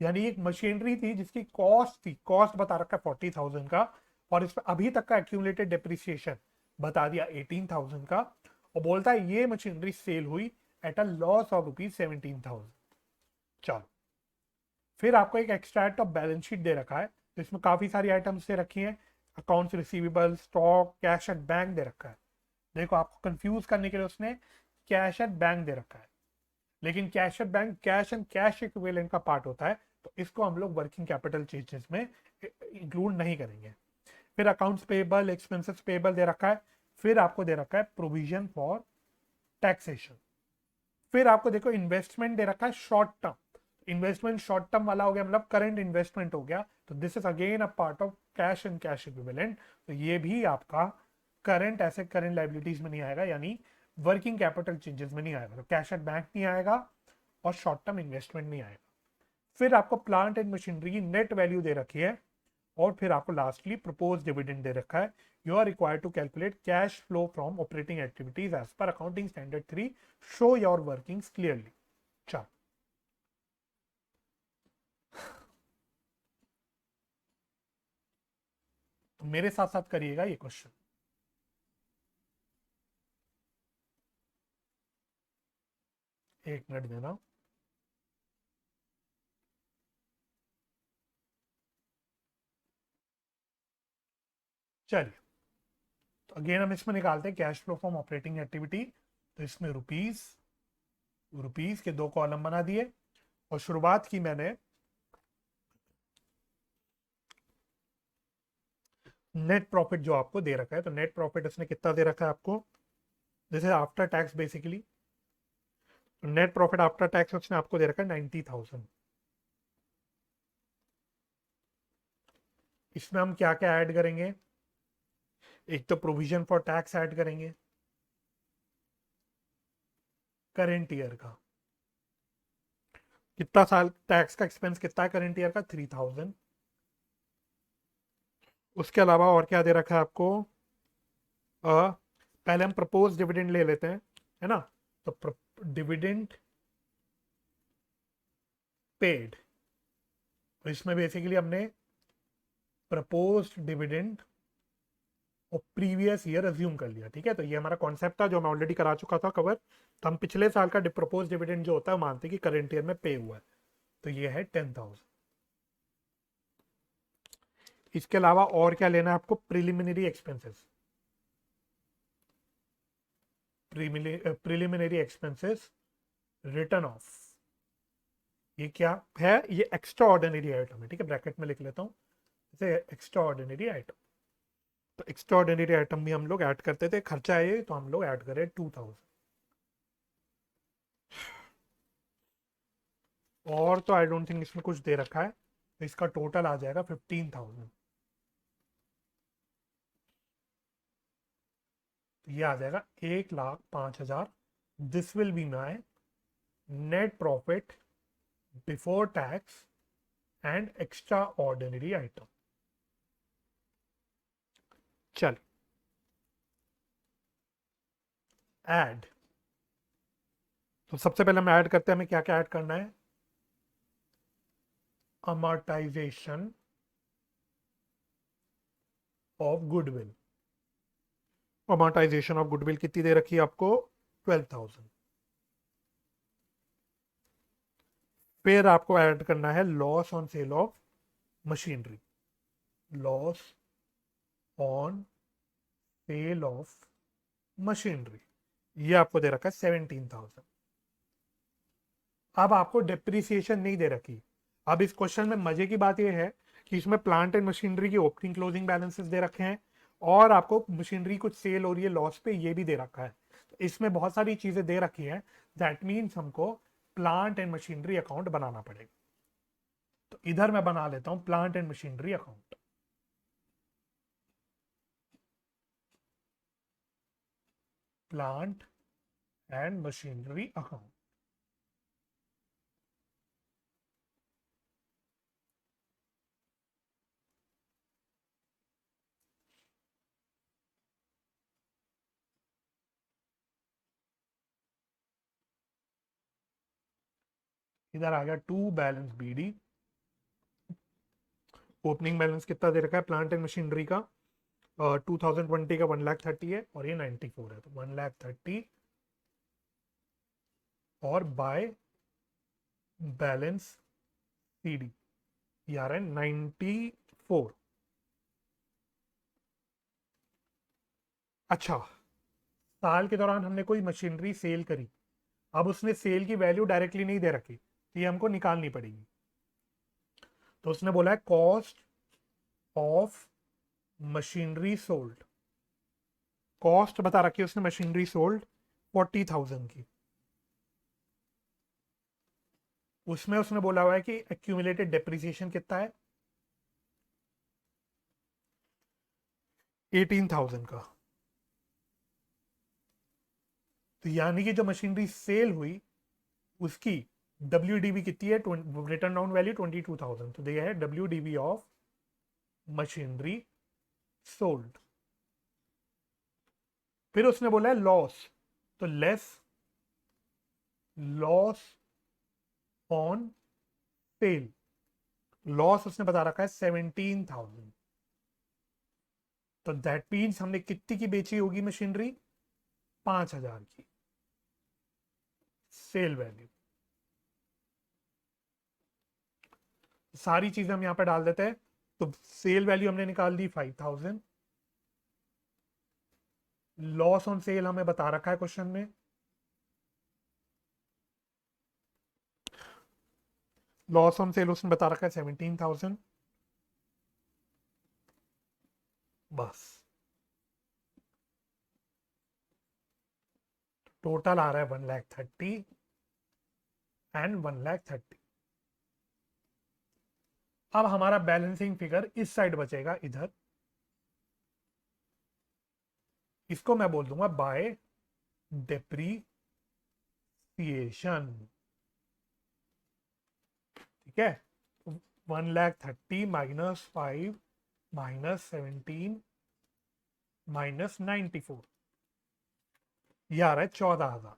यानी एक मशीनरी थी जिसकी कॉस्ट थी, कॉस्ट बता रखा है 40,000 का, और इस पर अभी तक का एक्यूमुलेटेड डेप्रिसिएशन बता दिया 18,000 का, और बोलता है ये मशीनरी सेल हुई एट अ लॉस ऑफ ₹17,000। चलो, फिर आपको एक एक्सट्रैक्ट ऑफ बैलेंस शीट दे रखा है, तो इसमें काफी सारी आइटम्स दे रखी हैं, accounts receivable, stock, cash at bank दे रखा है। देखो, आपको कंफ्यूज करने के लिए उसने कैश एट बैंक दे रखा है, लेकिन cash at bank cash and cash equivalent का पार्ट होता है, तो इसको हम लोग वर्किंग कैपिटल चेंजेस में इंक्लूड नहीं करेंगे। फिर अकाउंट्स पेबल, एक्सपेंसेस पेबल दे रखा है, फिर आपको दे रखा है प्रोविजन फॉर टैक्सेशन, फिर आपको देखो इन्वेस्टमेंट दे रखा है short term. Investment short term वाला हो गया, मतलब करंट इन्वेस्टमेंट हो गया, तो this is again a part of cash and cash equivalent. तो ये भी आपका करंट एसेट, करंट लाइबिलिटीज में नहीं आएगा, यानी वर्किंग कैपिटल चेंजेस में नहीं आएगा। तो कैश एट बैंक नहीं आएगा और शॉर्ट टर्म इन्वेस्टमेंट नहीं आएगा। फिर आपको प्लांट एंड मशीनरी की नेट वैल्यू दे रखी है, और फिर आपको लास्टली प्रपोज डिविडेंड दे रखा है। You are required to calculate cash flow from operating activities as per accounting standard 3, show your workings clearly. चलो, मेरे साथ साथ करिएगा ये क्वेश्चन। एक मिनट देना। चलिए, तो अगेन हम इसमें निकालते हैं cash flow from operating activity. तो इसमें रुपीस, रुपीस के 2 कॉलम बना दिए और शुरुआत की मैंने नेट प्रॉफिट जो आपको दे रखा है। तो नेट प्रॉफिट इसने कितना दे रखा है आपको, this is after tax basically. Net profit after tax उसने आपको दे रखा है 90,000। इसमें हम क्या क्या ऐड करेंगे, एक तो प्रोविजन फॉर टैक्स ऐड करेंगे करेंट ईयर का। कितना साल टैक्स का एक्सपेंस कितना है करेंट ईयर का, 3,000। उसके अलावा और क्या दे रखा है आपको, पहले हम प्रपोज डिविडेंड ले लेते हैं, है ना। तो डिविडेंड पेड, तो इसमें बेसिकली हमने प्रपोज डिविडेंड और प्रीवियस ईयर अज्यूम कर लिया, ठीक है। तो ये हमारा कॉन्सेप्ट था जो मैं ऑलरेडी करा चुका था कवर। तो हम पिछले साल का प्रपोज डिविडेंड जो होता है मानते हैं कि करेंट ईयर में पे हुआ है, तो ये है 10,000। इसके अलावा और क्या लेना है आपको, preliminary expenses. Preliminary expenses return of, ये क्या है, ये एक्स्ट्रा ऑर्डिनरी आइटम है, ठीक है, ब्रैकेट में लिख लेता हूँ जैसे एक्स्ट्रा ऑर्डिनरी आइटम। तो एक्स्ट्रा ऑर्डिनरी आइटम भी हम लोग ऐड करते थे, खर्चा है ये, तो हम लोग ऐड करें 2,000। और तो आई डोंट थिंक इसमें कुछ दे रखा है, तो इसका टोटल आ जाएगा 15,000। तो ये आ जाएगा 1,05,000। This will be my net profit before tax and extra ordinary item. चल, ऐड। तो सबसे पहले हम ऐड करते हैं, हमें क्या क्या ऐड करना है, amortisation of goodwill. Amortisation of goodwill कितनी दे रखी है आपको, 12,000। फिर आपको ऐड करना है loss on sale of machinery, loss on sale of machinery, ये आपको दे रखा है 17,000। अब आपको डेप्रिसिएशन नहीं दे रखी। अब इस क्वेश्चन में मजे की बात यह है कि इसमें प्लांट एंड मशीनरी की ओपनिंग क्लोजिंग बैलेंसेस दे रखे हैं और आपको मशीनरी कुछ सेल हो रही है लॉस पे, ये भी दे रखा है। तो इसमें बहुत सारी चीजें दे रखी हैं, दैट मीन्स हमको प्लांट एंड मशीनरी अकाउंट बनाना पड़ेगा। तो इधर मैं बना लेता हूं plant and machinery account. Plant and machinery account. इधर आ गया to balance BD. Opening balance कितना दे रखा है प्लांट एंड मशीनरी का, 2020 का 1,30,000 है और ये 94 है, तो 1,30,000 और बाय बैलेंस सीडी ये आ रहा है 94। अच्छा, साल के दौरान हमने कोई मशीनरी सेल करी, अब उसने सेल की वैल्यू डायरेक्टली नहीं दे रखी, तो ये हमको निकालनी पड़ेगी। तो उसने बोला है cost of machinery sold, cost बता रखी है उसने मशीनरी सोल्ड 40,000 की। उसमें उसने बोला हुआ है कि एक्यूमुलेटेड डेप्रिसिएशन कितना है, 18,000 का। तो यानी कि जो मशीनरी सेल हुई उसकी WDV कितनी है, रिटर्न डाउन वैल्यू 22,000। तो ये है WDV ऑफ मशीनरी सोल्ड। फिर उसने बोला है लॉस, तो less loss on cell, loss उसने बता रखा है 17,000। तो दैट मीन्स हमने कितनी की बेची होगी मशीनरी? 5,000 की सेल वैल्यू। सारी चीजें हम यहां पे डाल देते हैं। तो सेल वैल्यू हमने निकाल दी 5,000। लॉस ऑन सेल हमें बता रखा है क्वेश्चन में, लॉस ऑन सेल उसने बता रखा है 17,000। बस टोटल आ रहा है 1,30,000 एंड 1,30,000। अब हमारा बैलेंसिंग फिगर इस साइड बचेगा इधर, इसको मैं बोल दूंगा बाय डेप्रीसिएशन। ठीक है, 1,30,000 -5 -17 -94, ये आ रहा है 14,000।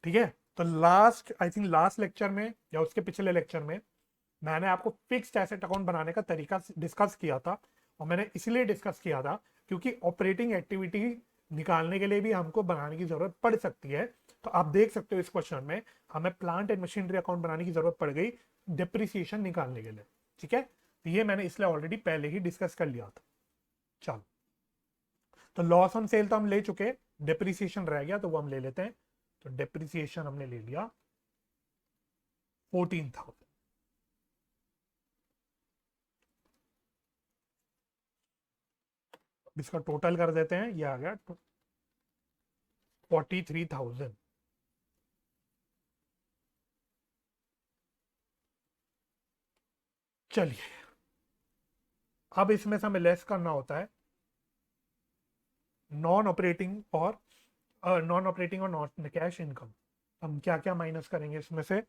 ठीक है, तो last I think last lecture में या उसके पिछले लेक्चर में मैंने आपको फिक्स्ड एसेट अकाउंट बनाने का तरीका डिस्कस किया था। और मैंने इसलिए डिस्कस किया था क्योंकि ऑपरेटिंग एक्टिविटी निकालने के लिए भी हमको बनाने की जरूरत पड़ सकती है। तो आप देख सकते हो इस क्वेश्चन में हमें प्लांट एंड मशीनरी अकाउंट बनाने की जरूरत पड़ गई डिप्रिसिएशन निकालने के लिए। ठीक है, तो ये मैंने इसलिए ऑलरेडी पहले ही डिस्कस कर लिया था। चलो, तो लॉस ऑन सेल तो हम ले चुके, डिप्रिसिएशन रह गया तो वो हम ले लेते हैं। तो डिप्रिसिएशन हमने ले लिया 14,000। इसका टोटल कर देते हैं, ये आ गया 43,000। चलिए, अब इसमें से हमें लेस करना होता है नॉन ऑपरेटिंग और नॉन कैश इनकम। हम क्या क्या माइनस करेंगे इसमें से?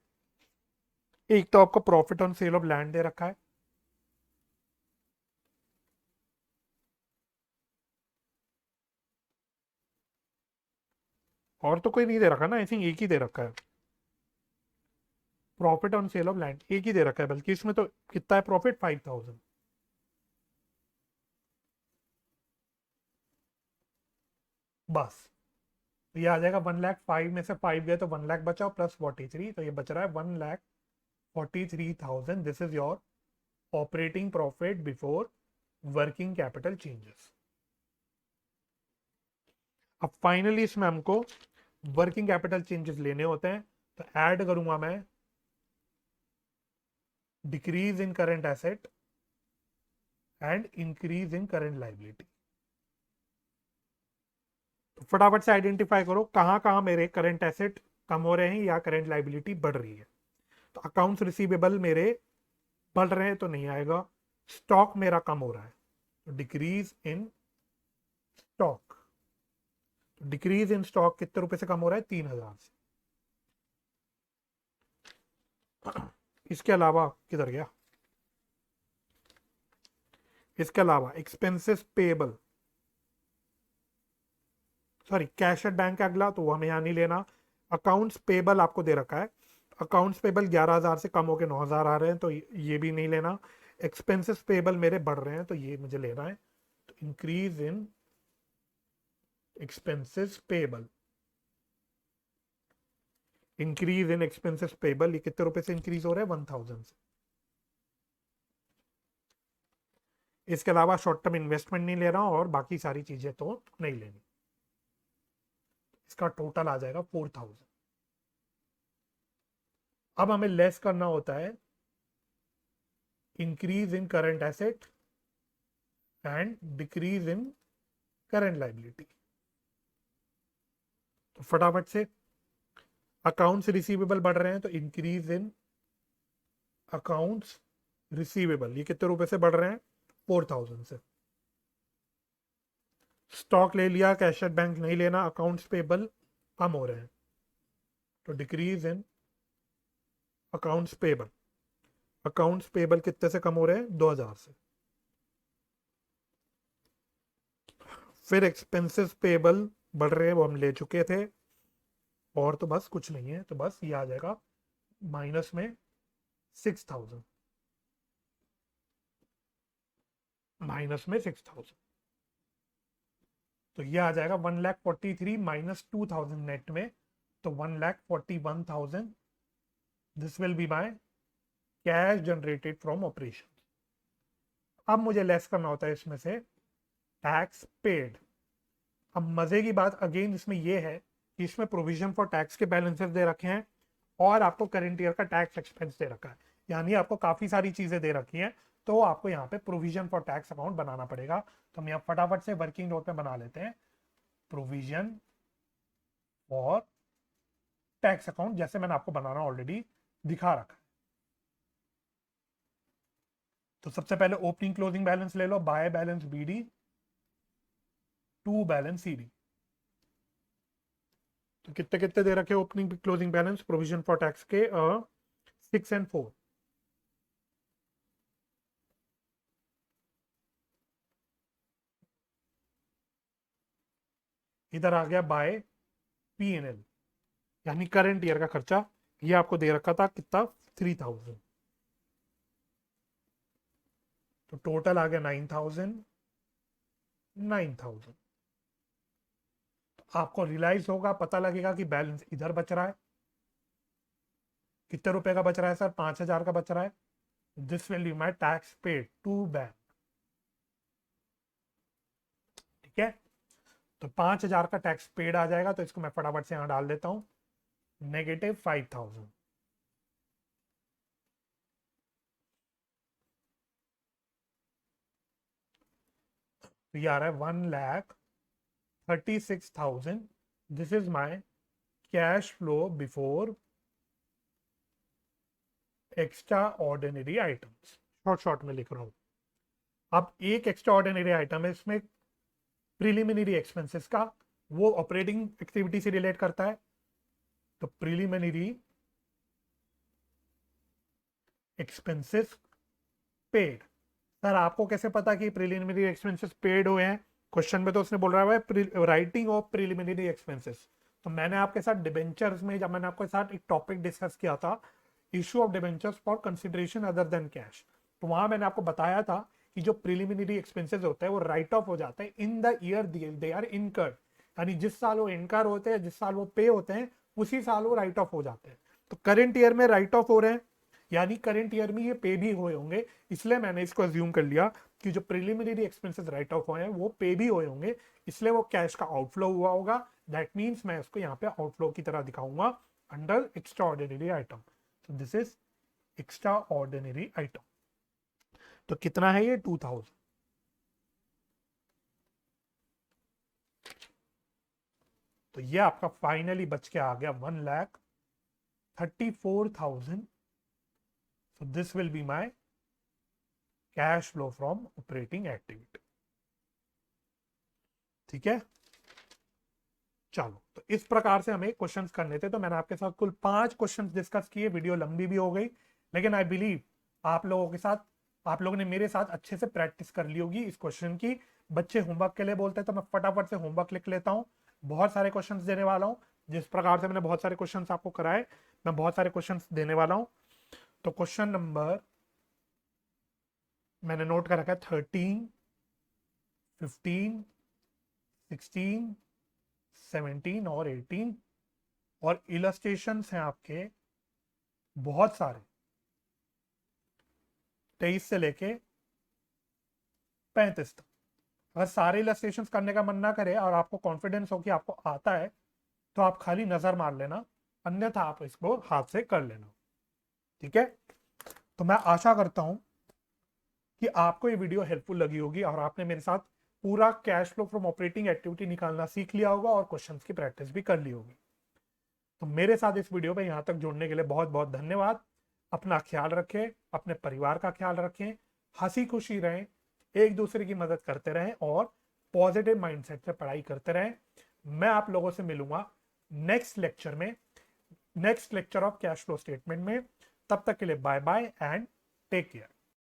एक तो आपको profit on sale of land दे रखा है, और तो कोई नहीं दे रखा ना, आई थिंक एक ही दे रखा है। Profit on sale of land एक ही दे रखा है, बल्कि इसमें तो कितना है प्रॉफिट? 5,000। बस, तो ये आ जाएगा 1,05,000 में से 5 गए तो 1,00,000 बचा प्लस 43, तो ये बच रहा है 1,43,000। This is your operating profit before working capital changes. अब फाइनली इसमें हमको वर्किंग कैपिटल चेंजेस लेने होते हैं, तो ऐड करूंगा मैं decrease in current asset and increase in current liability. तो फटाफट से आइडेंटिफाई करो कहां कहां मेरे करंट एसेट कम हो रहे हैं या करंट लाइबिलिटी बढ़ रही है। तो अकाउंट्स रिसीवेबल मेरे बढ़ रहे हैं तो नहीं आएगा, स्टॉक मेरा कम हो रहा है तो decrease in stock. Decrease in stock कितने रुपए से कम हो रहा है? 3,000 से। इसके अलावा किधर गया? इसके अलावा expenses payable, sorry cash at bank अगला, तो वो हमें यहाँ नहीं लेना। अकाउंट्स पेबल आपको दे रखा है, अकाउंट्स पेबल 11,000 से कम होकर 9,000 आ रहे हैं तो ये भी नहीं लेना। एक्सपेंसेस पेबल मेरे बढ़ रहे हैं तो ये मुझे लेना है। तो increase in expenses payable, increase in expenses payable, ये कितने रुपए से इंक्रीज हो रहा है? 1,000 से। इसके अलावा शॉर्ट टर्म इन्वेस्टमेंट नहीं ले रहा हूं और बाकी सारी चीजें तो नहीं लेनी। इसका टोटल आ जाएगा 4,000। अब हमें लेस करना होता है increase in current asset and decrease in current liability. तो फटाफट से अकाउंट्स रिसीवेबल बढ़ रहे हैं तो इंक्रीज इन अकाउंट्स रिसीवेबल, ये कितने रुपए से बढ़ रहे हैं? 4,000 से। स्टॉक ले लिया, कैश एट बैंक नहीं लेना, अकाउंट्स पेबल कम हो रहे हैं तो decrease in accounts payable. Accounts payable कितने से कम हो रहे हैं? 2,000 से। फिर एक्सपेंसेस पेबल बढ़ रहे हैं, वो हम ले चुके थे। और तो बस कुछ नहीं है, तो बस ये आ जाएगा माइनस में 6,000। माइनस में 6,000, तो ये आ जाएगा 1,43,000 माइनस 2,000 नेट में, तो 1,41,000। This will be my cash generated from operation. अब मुझे लेस करना होता है इसमें से टैक्स पेड। अब मजे की बात अगेन इसमें ये है कि इसमें प्रोविजन फॉर टैक्स के बैलेंसेस दे रखे हैं और आपको करंट ईयर का टैक्स एक्सपेंस दे रखा है, यानी आपको काफी सारी चीजें दे रखी हैं, तो आपको यहाँ पे प्रोविजन फॉर टैक्स अकाउंट बनाना पड़ेगा। तो हम यहाँ फटाफट से वर्किंग नोट में बना लेते हैं प्रोविजन फॉर टैक्स अकाउंट, जैसे मैंने आपको बनाना ऑलरेडी दिखा रखा है। तो सबसे पहले ओपनिंग क्लोजिंग बैलेंस ले लो, by balance BD to balance CD. तो कितने कितने दे रखे opening closing balance provision for tax के 6 और 4। इधर आ गया बाय P&L यानी करंट ईयर का खर्चा, ये आपको दे रखा था कितना 3,000, तो टोटल आ गया 9,000। तो आपको रियलाइज होगा, पता लगेगा कि बैलेंस इधर बच रहा है। कितने रुपए का बच रहा है सर? 5,000 का बच रहा है। This will be my tax paid to bank. ठीक है, तो 5,000 का टैक्स पेड आ जाएगा, तो इसको मैं फटाफट से यहां डाल देता हूं, -5,000। तो ये आ रहा है 1,36,000। This is my cash flow before extra ordinary items. Short में लिख रहा हूं। अब एक एक्स्ट्रा ऑर्डिनरी आइटम है इसमें प्रिलिमिनरी एक्सपेंसेस का, वो ऑपरेटिंग एक्टिविटी से रिलेट करता है। तो प्रिलिमिनरी एक्सपेंसेस पेड। सर आपको कैसे पता कि प्रिलिमिनरी एक्सपेंसेस पेड हुए हैं? क्वेश्चन में तो उसने बोल रहा है राइटिंग ऑफ प्रिलिमिनरी एक्सपेंसेस। तो मैंने आपके साथ डिबेंचर्स में, जब मैंने आपके साथ एक टॉपिक डिस्कस किया था, issue of debentures for consideration other than cash, तो वहां मैंने आपको बताया था कि जो प्रिलिमिनरी एक्सपेंसेस होते हैं वो राइट ऑफ हो जाते हैं in the year they are incurred, यानी जिस साल वो इनकर होते हैं, जिस साल वो पे होते हैं, उसी साल वो राइट ऑफ हो जाते हैं। तो करंट ईयर में राइट ऑफ हो रहे हैं, यानी करंट ईयर में ये पे भी हुए होंगे, इसलिए मैंने इसको अज्यूम कर लिया कि जो प्रिलिमिनरी एक्सपेंसेस राइट ऑफ हुए हैं वो पे भी हुए होंगे, इसलिए वो कैश का आउटफ्लो हुआ होगा। दैट मीन्स मैं इसको यहाँ पे आउटफ्लो की तरह दिखाऊंगा अंडर एक्स्ट्रा ऑर्डिनरी आइटम। तो this is extra ordinary item. तो कितना है ये? 2,000। तो ये आपका फाइनली बच के आ गया 1,34,000। So this will be my cash flow from operating activity। ठीक है, चलो तो इस प्रकार से हमें क्वेश्चंस करने थे। तो मैंने आपके साथ कुल 5 क्वेश्चंस डिस्कस किए, वीडियो लंबी भी हो गई, लेकिन आई बिलीव आप लोगों के साथ, आप लोगों ने मेरे साथ अच्छे से प्रैक्टिस कर ली होगी इस क्वेश्चन की। बच्चे होमवर्क के लिए बोलते हैं तो मैं फटाफट से होमवर्क लिख लेता हूँ। बहुत सारे क्वेश्चंस देने वाला हूँ, जिस प्रकार से मैंने बहुत सारे क्वेश्चंस आपको कराए, मैं बहुत सारे क्वेश्चंस देने वाला हूँ। तो क्वेश्चन नंबर मैंने नोट कर रखा है 13, 15, 16, 17 और 18, और इलस्ट्रेशंस हैं आपके बहुत सारे, 23 से लेके 35 तक। अगर सारे इलस्ट्रेशंस करने का मन ना करे और आपको कॉन्फिडेंस हो कि आपको आता है, तो आप खाली नजर मार लेना, अन्यथा आप इसको हाथ से कर लेना। ठीक है, तो मैं आशा करता हूं कि आपको ये वीडियो हेल्पफुल लगी होगी और आपने मेरे साथ पूरा cash flow from operating activity निकालना सीख लिया होगा और क्वेश्चंस की प्रैक्टिस भी कर ली होगी। तो मेरे साथ इस वीडियो में यहां तक जुड़ने के लिए बहुत बहुत धन्यवाद। अपना ख्याल रखें, अपने परिवार का ख्याल रखें, हंसी खुशी रहें, एक दूसरे की मदद करते रहें और पॉजिटिव माइंडसेट से पढ़ाई करते रहें। मैं आप लोगों से मिलूंगा नेक्स्ट लेक्चर में, next lecture of cash flow statement में। तब तक के लिए bye bye and take care.